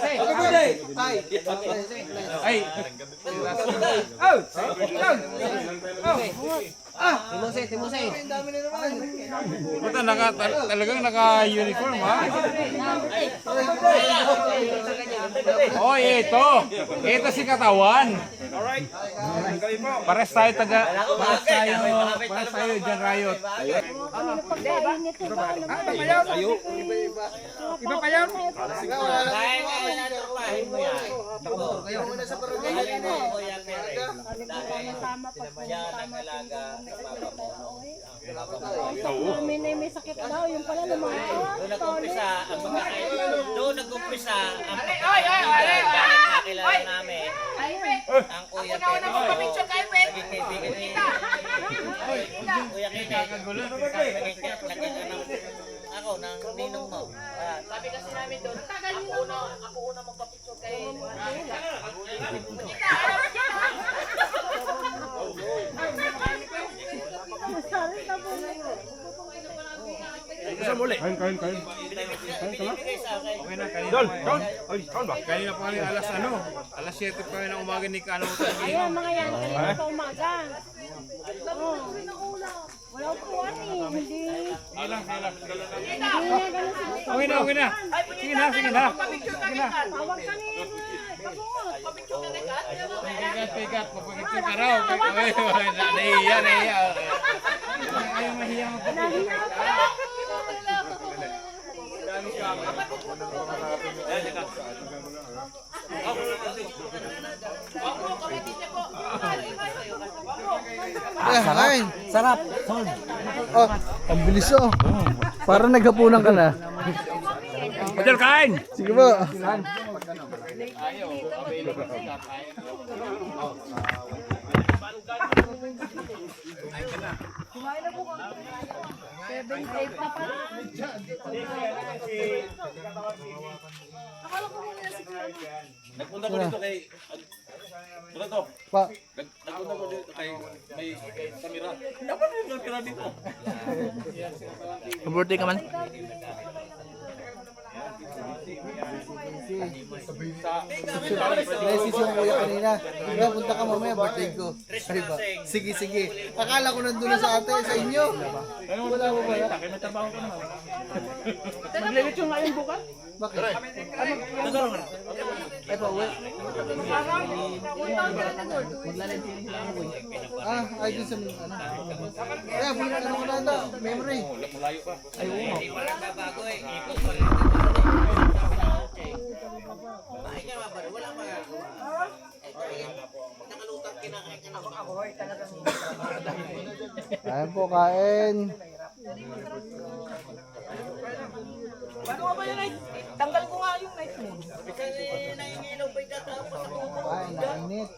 Ay. Puta, talagang naka-uniform ha? Oh, ito. Ito si Katawan. Pares tayo dyan, Riot. Iba pa yun? kayo muna sa barangay natin eh. May sakit daw, yung pala lumakas. Doon nag-umpisa ang kakilala namin. Ang Kuya Pedro. Naging kaibigan ni Kuya Kike. Ako, ng ninong mo. Sabi kasi namin doon, ako una magpapicture kayo. Kain ka lang? Kanina pa kami alas 7 pa rin ang umaga ni Kano. Ayan, mga yan, kanina pa umaga. Wala po hindi. Ilang. Hindi niya ganun si Okay na. Sige na. Tawag ka ni Kabungot. Pikat. Papagipin ka raw. Nahiya. Ayaw mahiya mo pa. Nahiya ka. Kain. Sarap. Oh, ang bilis oh. Parang naghapunan ka na. Hotel kain! Sige po. Nagpunta ko dito kay... Ano to? Pa. Nagpunta ko dito kay... May kamera. Dapat may kamera dito. Birthday ka man. Sa Blessings yung kuya kanina. Kaya punta ka mamaya, birthday ko. Ay ba? Sige, sige. Akala ko nandun na sa ate, sa inyo. Wala mo ba yan? Maglilitsyon nga yung bukas. Bakit? Ay pa, uwi. Ay dun sa ano. Kaya, ano ko na memory. Ay, oo. Ayan po, kain. Paano nga ba yun, Night? Tanggal ko nga yung night mo. Ay, nainit.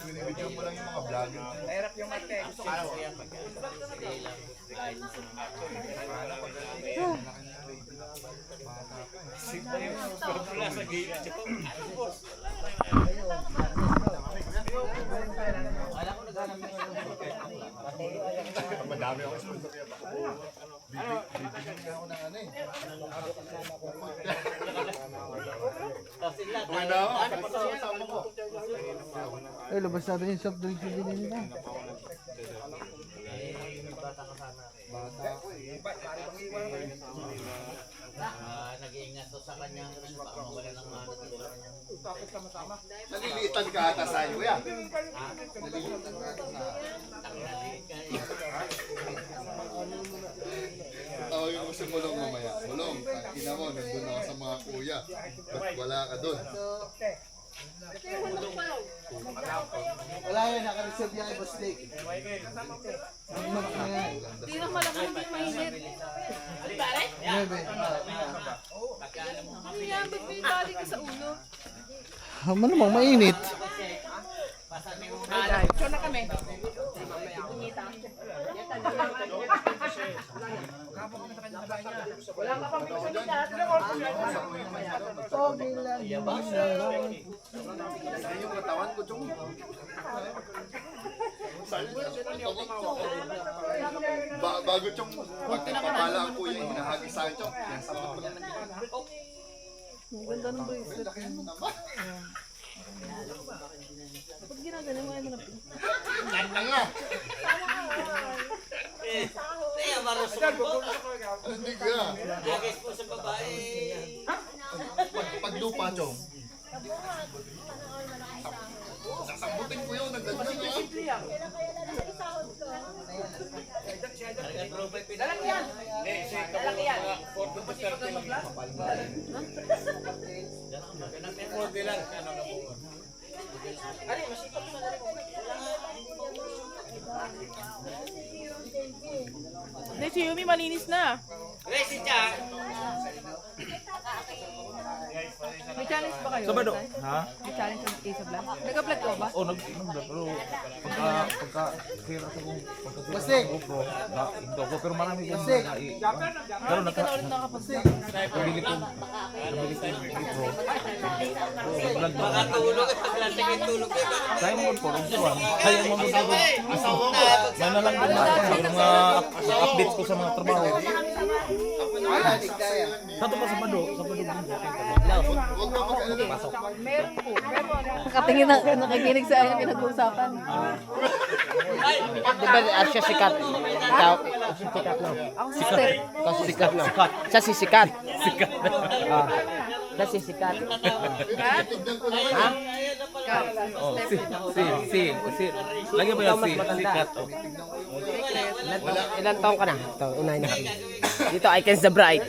Binibigyan mo lang yung mga vlogger. Mahirap yung mate. Madami ako sponsor kaya baka po. Bibigyan niya ako ng ano eh. Okay na ako. Kasama ko. Ay, labas natin yung soft drinks yung binili na. Bata ako eh. Nag-iingat to sa kanyang baka mawala ng mana. Nalilitan ka ata sa iyo yan. Nalilitan ka ata sa tawagin ko si Mulong mamaya. Mulong, ina mo, nandun ako sa mga kuya. Ba't wala ka dun? Wala yan, naka-reserve yan kay Boss Nick. Ang manok na yan. Hindi na malaki, hindi mainit. Nuebe. Ano yan? Ba't may tali ka sa ulo? Malamang mainit. Sure na kami. Okay lang. Saan yung katawan ko, Chong? Bago, Chong, pag nagpapala ang kuya, yung hinahagis sa akin, Chong. Yan, sa mga pala. Ang ganda ng bracelet. Laki mo naman. Ba't ginagawa mo na pin? Ganda nga. Hindi ka. Paglupa, Chong. Sasambutin ko yun, nagdagdag yun. Hindi, si Yumi malinis na. May challenge ba kayo? Sabado. Tay? Ha? May challenge sa Ace of Vlog? Nag-vlog ka ba? Oh, nag-vlog. Pero pagka kira sa kong Boss Nick. GoPro, hindi ako. Pero marami kong Boss Nick. Pero Hindi ka na ulit nakakapag-vlog. nabili ko yung GoPro. Vlog na. Kaya mo po, kaya mo po. May na lang din mga updates ko sa mga trabaho. Sato pa sa Bado, din. Huwag mo mag-alala. Meron po. Nakatingin na, nakikinig sa akin pinag-uusapan. Di ba siya sikat? Ikaw, sikat lang. Ako sister. Ikaw si sikat lang. Siya si sikat. Sikat. Ah. Siya si sikat. Ha? Oh, si. Lagi ba yung sikat? Oh. Ilan taong ka na? Ito, unahin na kami. Dito, I can the bright.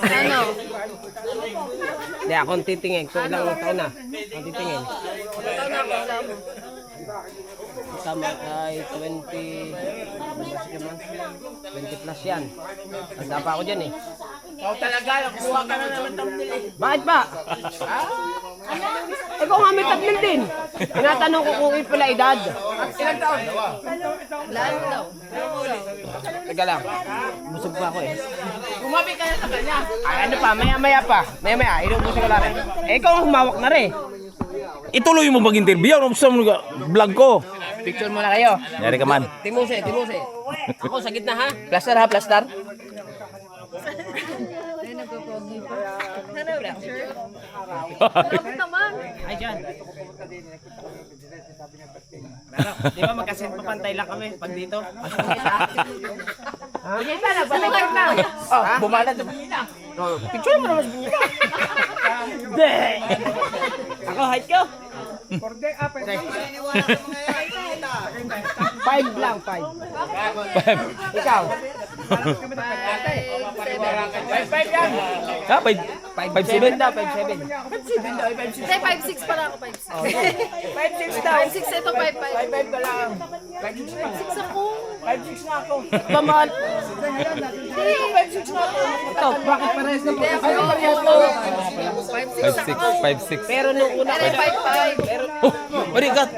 Ano? Hindi, akong titingin. Kung ilang taon na. Akong titingin. Ikaw na ako sa mo. Kasama ay 20 plus yan. Tanda pa ako dyan eh. Ikaw talaga, nakuha ka na naman thumbnail eh. Bakit ba? Eh kung nga may tatlin din. Tinatanong ko kung pala edad. Ilang taon? Lahat daw. Teka lang. Busog pa ako eh. Gumabi ka na sa kanya. Ay, ano pa? Maya-maya pa. Maya-maya. Inubusin ko lang rin. Eh ikaw ang humawak na rin. Ituloy mo mag-interview. Ano sa vlog ko? Picture mo na kayo. Yari ka man. Timuse. Ako sa gitna ha. Plaster ha, plaster. Ay, nagpo-pogi pa. Ano, picture? Lapit naman. Ay, dyan. Di ba magkasin papantay lang kami pag dito? Bunyita na, balik na. Oh, bumala sa bunyita. Picture mo naman sa bunyita. Hindi. Ako, height ko. 5 lang, 5. Ikaw? 5 yan. Ha? 5'7"? daw, 5'7". 5'7 daw, 5'6. Hindi, 5'6 pala ako, 5'6. 5'6 daw. 5'6 ito, 5'5. 5'5 ka lang. 5'6 ako. 5'6 na ako. Bamal. Hindi, 5'6 na ako. Ito, bakit parehas na po? Ano parehas na? 5'6". Pero nung una ko, 5'5. pero Marigat!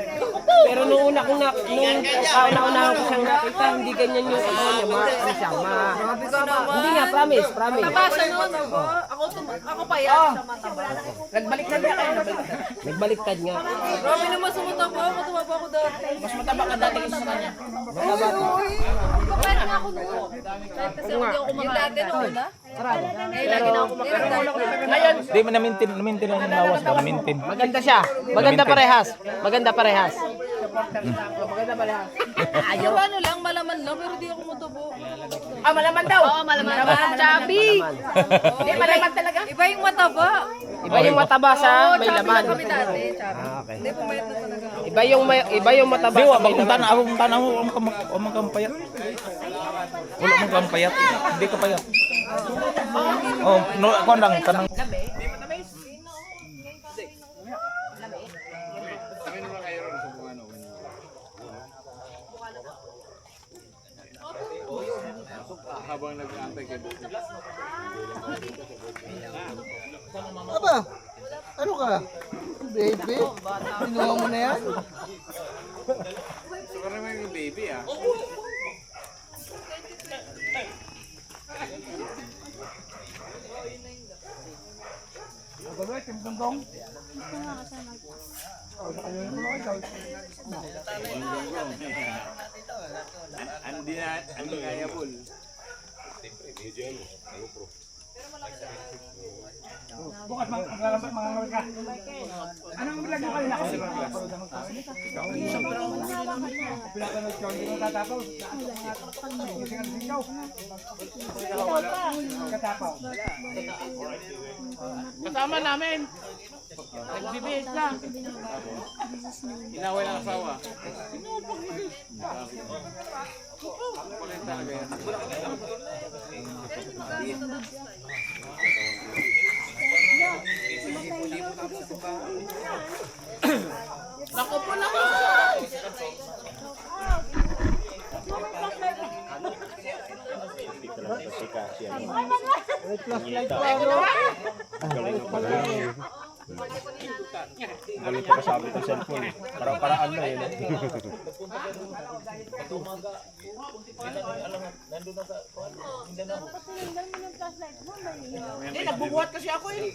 pero nung una ko na, nung kauna-unahan ko siyang nakita, hindi ganyan yung ano niya, ano siya, hindi nga, promise. Mataba siya noon. Ako pa yan. Siya mataba. Nagbaliktad nga kayo, nagbaliktad nga. Grabe naman sumutaba ako. Tumaba ako dati. Mas mataba ka dati kasi sa kanya. Mataba ka. Kapag nga ako noon. Kasi hindi ako kumakain. Yung dati noon, ha? Ngayon, lagi na ako kumakain. Ngayon, Hindi mo na-maintain lang yung lawas mo. Na-maintain. maganda siya. Maganda parehas. Maganda parehas. Maganda parehas. Ayaw. Ano lang, malaman lang, pero di ako matabo. Ah, malaman daw. Oo, malaman. Chubby. Hindi, malaman talaga. Iba yung mataba. Iba yung mataba sa may Chubby laman. lang kami dati, chubby. Okay. Hindi, pumayat na talaga. Iba yung mataba Di, sa wag may mong laman. tanaw mo, huwag mong kampayat. Wala mong kampayat. Hindi ka payat. Oh, no, ako lang, tanang. Habang nag-aantay kay Boss. Aba, ano ka? Baby, kinuha mo na yan? So, karami yung baby ah. Andi kaya Paul. Kasama namin. Nagbibihis na. Inaway ng asawa. Naku po naman. Galing pa kasabi ng cellphone. Parang na yun. Hindi, nagbubuhat kasi ako eh.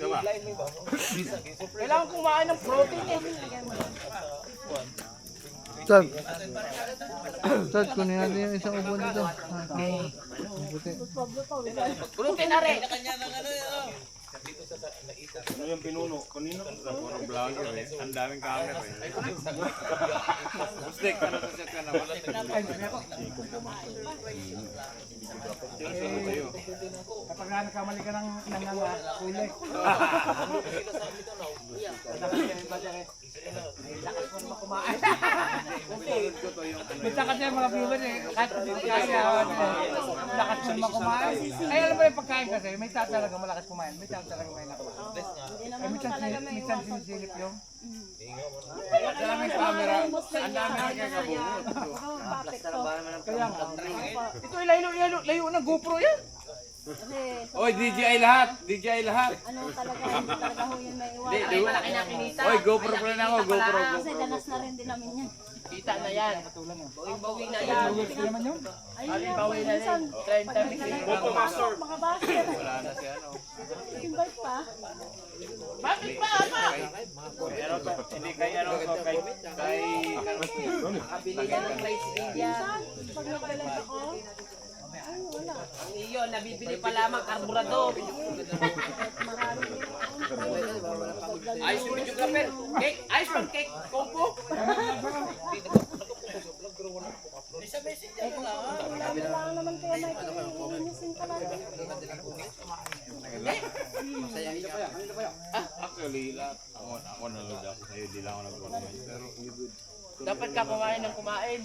Kailangan kumain ng protein eh. Tad. Tad, kunin natin yung isang upuan dito. Ang puti. Protein na rin. Ano yung pinuno? Kanino? Puro vlogger eh. Ang daming camera eh. Bustek, ano sa siya ka naman? Kapag nagkamali ka ng kulay. Lakas mo naman kumain. Minsan kasi yung mga viewers eh, kahit kasi kaya, lakas mo naman kumain. Ay, alam mo yung pagkain kasi, may tao talaga malakas kumain. May tao talaga may nakuha. Ay, minsan sinisilip yung. Ang daming camera. Ang daming nagkakabungot. Kaya nga. Ito layo ng GoPro yan. Oy, DJI lahat. DJI lahat. Ano talaga, hindi talaga ho yun may iwan. Di, malaki na kinita. Oy, GoPro pala na ako. GoPro. Kasi danas na rin din namin yan. Kita na yan. Bawing-bawi na yan. Bawing-bawi na yan. 30 minutes. Photo master. Wala na si ano. Bakit pa? Pero hindi kay ano to kay Nakabili ka ng rice din yan. Ang iyo, nabibili pa lamang karburador. Ayos yung videographer. Cake, ayos yung cake. Kompo. actually ako nanood ako sa'yo, di lang ako nag-comment. Pero Dapat ka kumain ng kumain.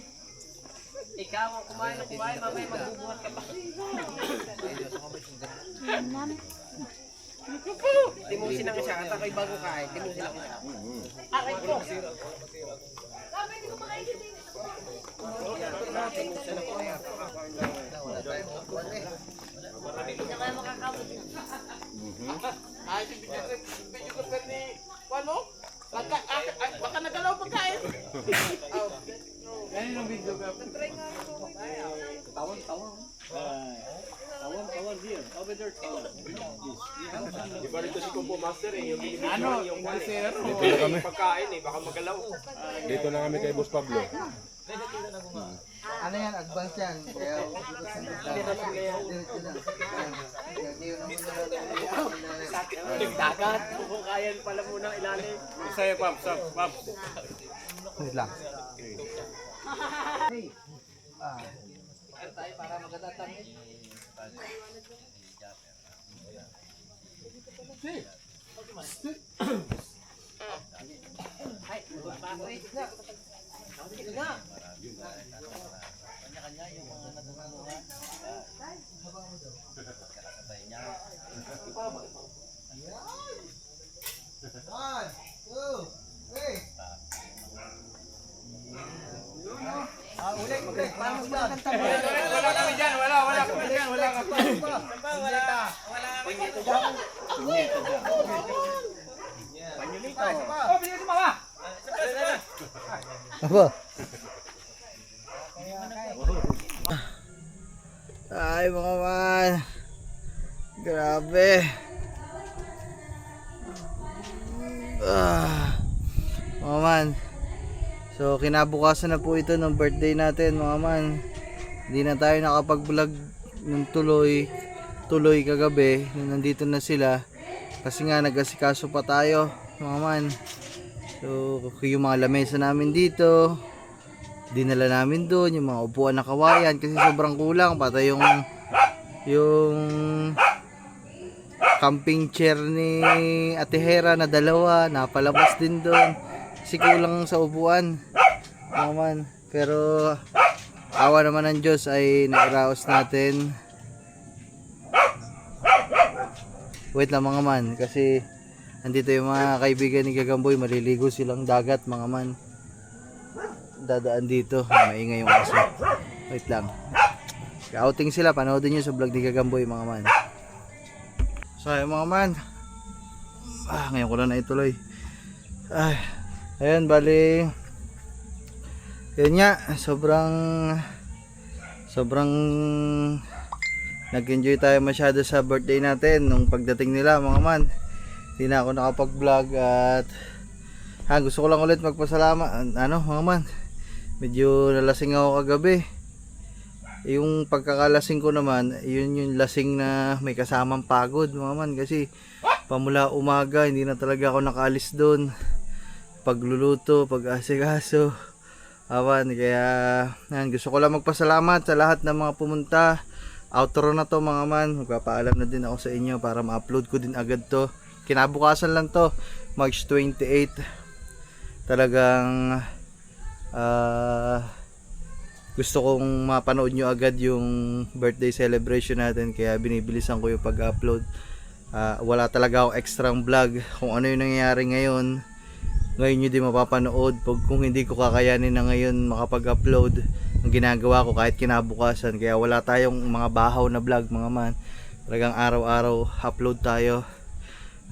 Ikaw ang kumain ng kumain, mamaya magbubuhat ka pa. Timusin ang isa, at ako'y bago kain. Timusin ang isa. Aray ko! Ay, video ko pa ni... Ano? Baka nagalaw pagkain. Yan yung video ka. Tawon here. Over there, tawon. iba rito si Combo Master eh, yung Ano? Yung sir. pagkain eh, baka magalaw. Dito na kami kay Boss Pablo. Ano yan, advance yan. Kaya Dagat. Bubukayan pala muna ilalim. Sa'yo, Paps. Paps. wait lang. Tayo para magtatangin. One, two, three. Ulit. Para mas maganda. Wala kami dyan. Wala kami dyan. Wala kami. Apa? Ay mga man. Grabe. Mga man. So kinabukasan na po ito ng birthday natin mga man. Hindi na tayo nakapag-vlog ng tuloy kagabi nung nandito na sila. Kasi nga nag-asikaso pa tayo mga man. So yung mga lamesa namin dito dinala namin doon, yung mga upuan na kawayan kasi sobrang kulang, pati yung camping chair ni Ate Hera na dalawa napalabas din doon kasi kulang sa upuan mga man. Pero awa naman ng Diyos ay nairaos natin. Wait lang mga man, kasi andito yung mga kaibigan ni Gagamboy, maliligo silang dagat mga man. Dadaan dito, maingay yung aso. Wait lang. Outing sila, panoodin nyo sa vlog ni Gagamboy mga man. So ayun mga man, ngayon ko lang na ituloy. Ayun, bali yun nga, sobrang nag-enjoy tayo masyado sa birthday natin nung pagdating nila mga man. Hindi na ako nakapag-vlog at gusto ko lang ulit magpasalamat mga man. Medyo nalasing ako kagabi. Yung pagkakalasing ko naman, yun yung lasing na may kasamang pagod mga man, kasi pamula umaga hindi na talaga ako nakaalis doon. Pagluluto, pag-asikaso, awan, kaya gusto ko lang magpasalamat sa lahat ng mga pumunta. Outro na to mga man, magpapaalam na din ako sa inyo para ma-upload ko din agad to. Kinabukasan lang to, March 28. Talagang gusto kong mapanood nyo agad yung birthday celebration natin, kaya binibilisan ko yung pag-upload. Wala talaga ako extrang vlog. Kung ano yung nangyayari ngayon nyo din mapapanood. Kung hindi ko kakayanin na ngayon makapag-upload ang ginagawa ko kahit kinabukasan, kaya wala tayong mga bahaw na vlog mga man. Talagang araw-araw upload tayo.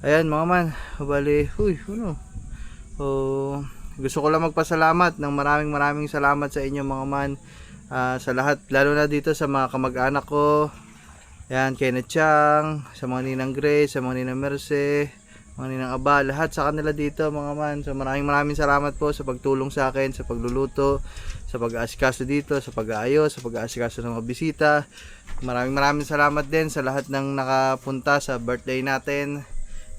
Ayan mga man, bali, gusto ko lang magpasalamat ng maraming salamat sa inyo mga man, sa lahat, lalo na dito sa mga kamag-anak ko. Ayan, Kenneth Chang, sa mga Ninang Grace, sa mga Ninang Merce, mga Ninang Aba, lahat sa kanila dito mga man. So maraming salamat po sa pagtulong sa akin, sa pagluluto, sa pag-aasikaso dito, sa pag-aayos, sa pag-aasikaso ng mga bisita. Maraming salamat din sa lahat ng nakapunta sa birthday natin.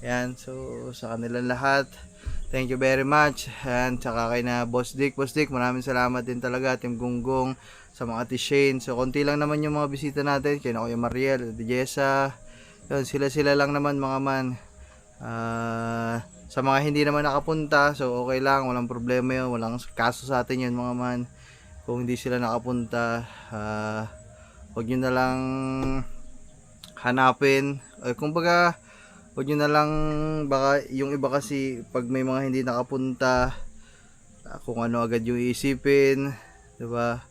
Ayan, so sa kanilang lahat, thank you very much. And saka kay na Boss Dick, maraming salamat din talaga, Team Gunggong, sa mga Ate Shane. So konti lang naman yung mga bisita natin, kay na Kuya Mariel, Ate Jessa. Yun, sila lang naman mga man. Sa mga hindi naman nakapunta, so okay lang, walang problema yun, walang kaso sa atin yun mga man. Kung hindi sila nakapunta, huwag nyo na lang hanapin, kumbaga huwag nyo na lang, baka yung iba kasi pag may mga hindi nakapunta, kung ano agad yung iisipin, diba?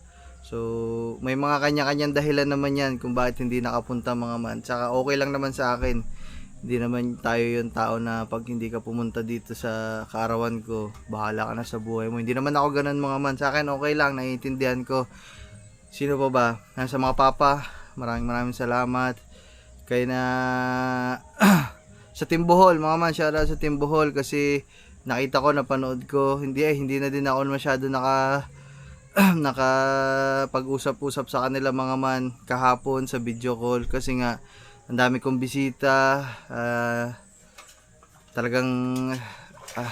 So may mga kanya-kanyang dahilan naman yan kung bakit hindi nakapunta mga man. Tsaka okay lang naman sa akin, hindi naman tayo yung tao na pag hindi ka pumunta dito sa kaarawan ko, bahala ka na sa buhay mo. Hindi naman ako ganun mga man. Sa akin okay lang, naiintindihan ko. Sino pa ba? Sa mga papa, maraming salamat. Kaya na sa Team Bohol mga man, shoutout sa Team Bohol, kasi nakita ko, napanood ko, hindi na din ako masyado nakapag-usap-usap sa kanila mga man kahapon sa video call, kasi nga ang dami kong bisita. Talagang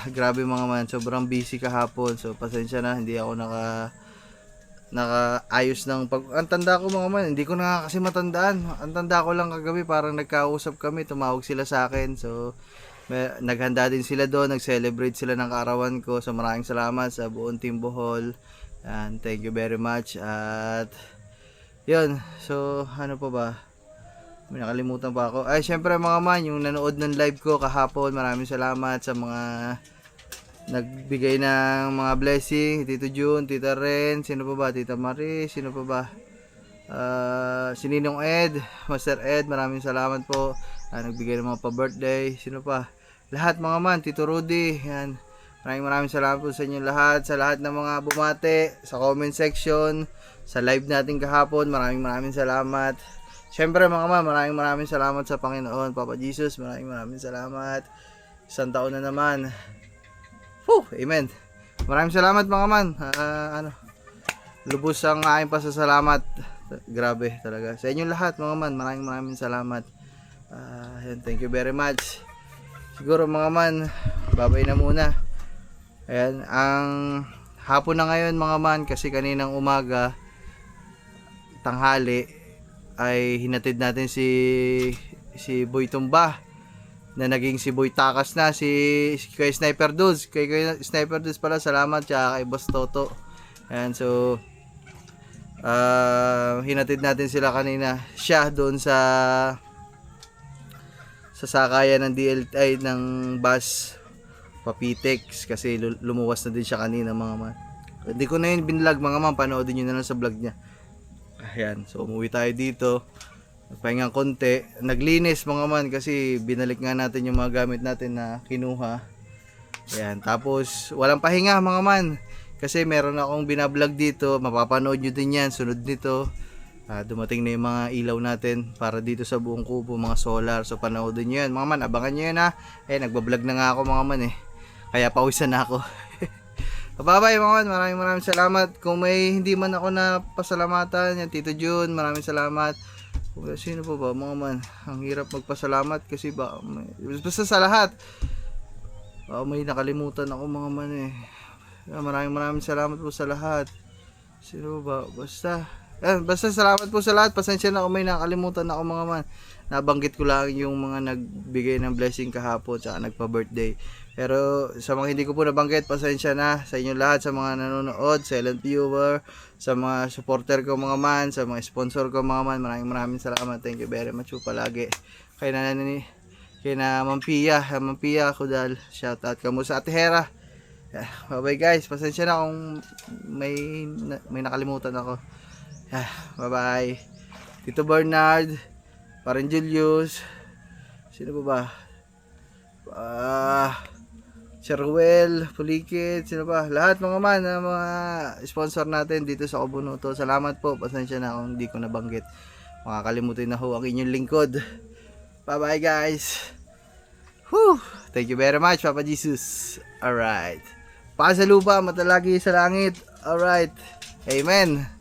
grabe mga man, sobrang busy kahapon, so pasensya na, hindi ako nakaayos ng ang tanda ko mga man, hindi ko na kasi matandaan. Ang tanda ko lang kagabi, parang nagkausap kami, tumawag sila sa akin, so naghanda din sila doon, nag-celebrate sila ng kaarawan ko. So maraming salamat sa buong Team Bohol, and thank you very much. At yun, so ano pa ba, may nakalimutan pa ako. Ay syempre mga man, yung nanood ng live ko kahapon, maraming salamat sa mga nagbigay ng mga blessing, Tito June, Tita Ren, sino pa ba, Tita Marie, sino pa ba, si Ninong Ed, Master Ed, maraming salamat po. Nagbigay ng mga pa-birthday, sino pa, lahat mga man, Tito Rudy, yan, maraming salamat po sa inyo lahat, sa lahat ng mga bumate sa comment section, sa live natin kahapon, maraming salamat. Syempre mga man, maraming salamat sa Panginoon, Papa Jesus, maraming salamat. Isang taon na naman. Amen. Maraming salamat mga man. Lubos ang aking pasasalamat. Grabe talaga. Sa inyo lahat mga man, maraming salamat. Thank you very much. Siguro mga man, babay na muna. Ayan, ang hapon na ngayon mga man, kasi kaninang umaga, tanghali, ay hinatid natin si Boy Tumba, na naging si Boy Takas na, kay Sniper Dudes. Kay Sniper Dudes pala, salamat, tsaka kay Boss Toto. Ayan, so hinatid natin sila kanina, siya doon sa sakayan ng DLI ng bus Papitex, kasi lumuwas na din siya kanina mga man. Hindi ko na yun binlog mga man, panoodin nyo na lang sa vlog niya. Ayan, so umuwi tayo dito, nagpahingang konti, naglinis mga man, kasi binalik nga natin yung mga gamit natin na kinuha. Ayan, tapos walang pahinga mga man, kasi meron akong binablog dito, mapapanood nyo din yan sunod nito. Dumating na yung mga ilaw natin para dito sa buong kubo, mga solar, so panoodin nyo yan mga man, abangan nyo yan ha. Nagbablog na nga ako mga man kaya pawisan na ako. Bye-bye mga man, maraming salamat. Kung may hindi man ako na pasalamatan, yan Tito June, maraming salamat. Sino pa ba mga man, ang hirap magpasalamat kasi basta sa lahat, may nakalimutan ako mga man maraming salamat po sa lahat. Sino ba, basta salamat po sa lahat. Pasensya na kung may nakalimutan ako mga man, nabanggit ko lang yung mga nagbigay ng blessing kahapon tsaka nagpa-birthday. Pero sa mga hindi ko po nabanggit, pasensya na sa inyo lahat, sa mga nanonood, silent viewer, sa mga supporter ko mga man, sa mga sponsor ko mga man, maraming salamat. Thank you very much po palagi. Kay na Mampia Kudal, shout out kamo sa Ate Hera. Bye bye guys, pasensya na kung may nakalimutan ako. Bye bye. Tito Bernard, Parin Julius. Sino pa ba? Sir Ruel, Pulikit, sino pa? Lahat mga man, mga sponsor natin dito sa Kabunuto. Salamat po. Pasensya na kung hindi ko nabanggit. Makakalimutin na ho ang inyong lingkod. Bye-bye guys. Whew! Thank you very much, Papa Jesus. Alright. Pasa lupa, mata lagi sa langit. Alright. Amen.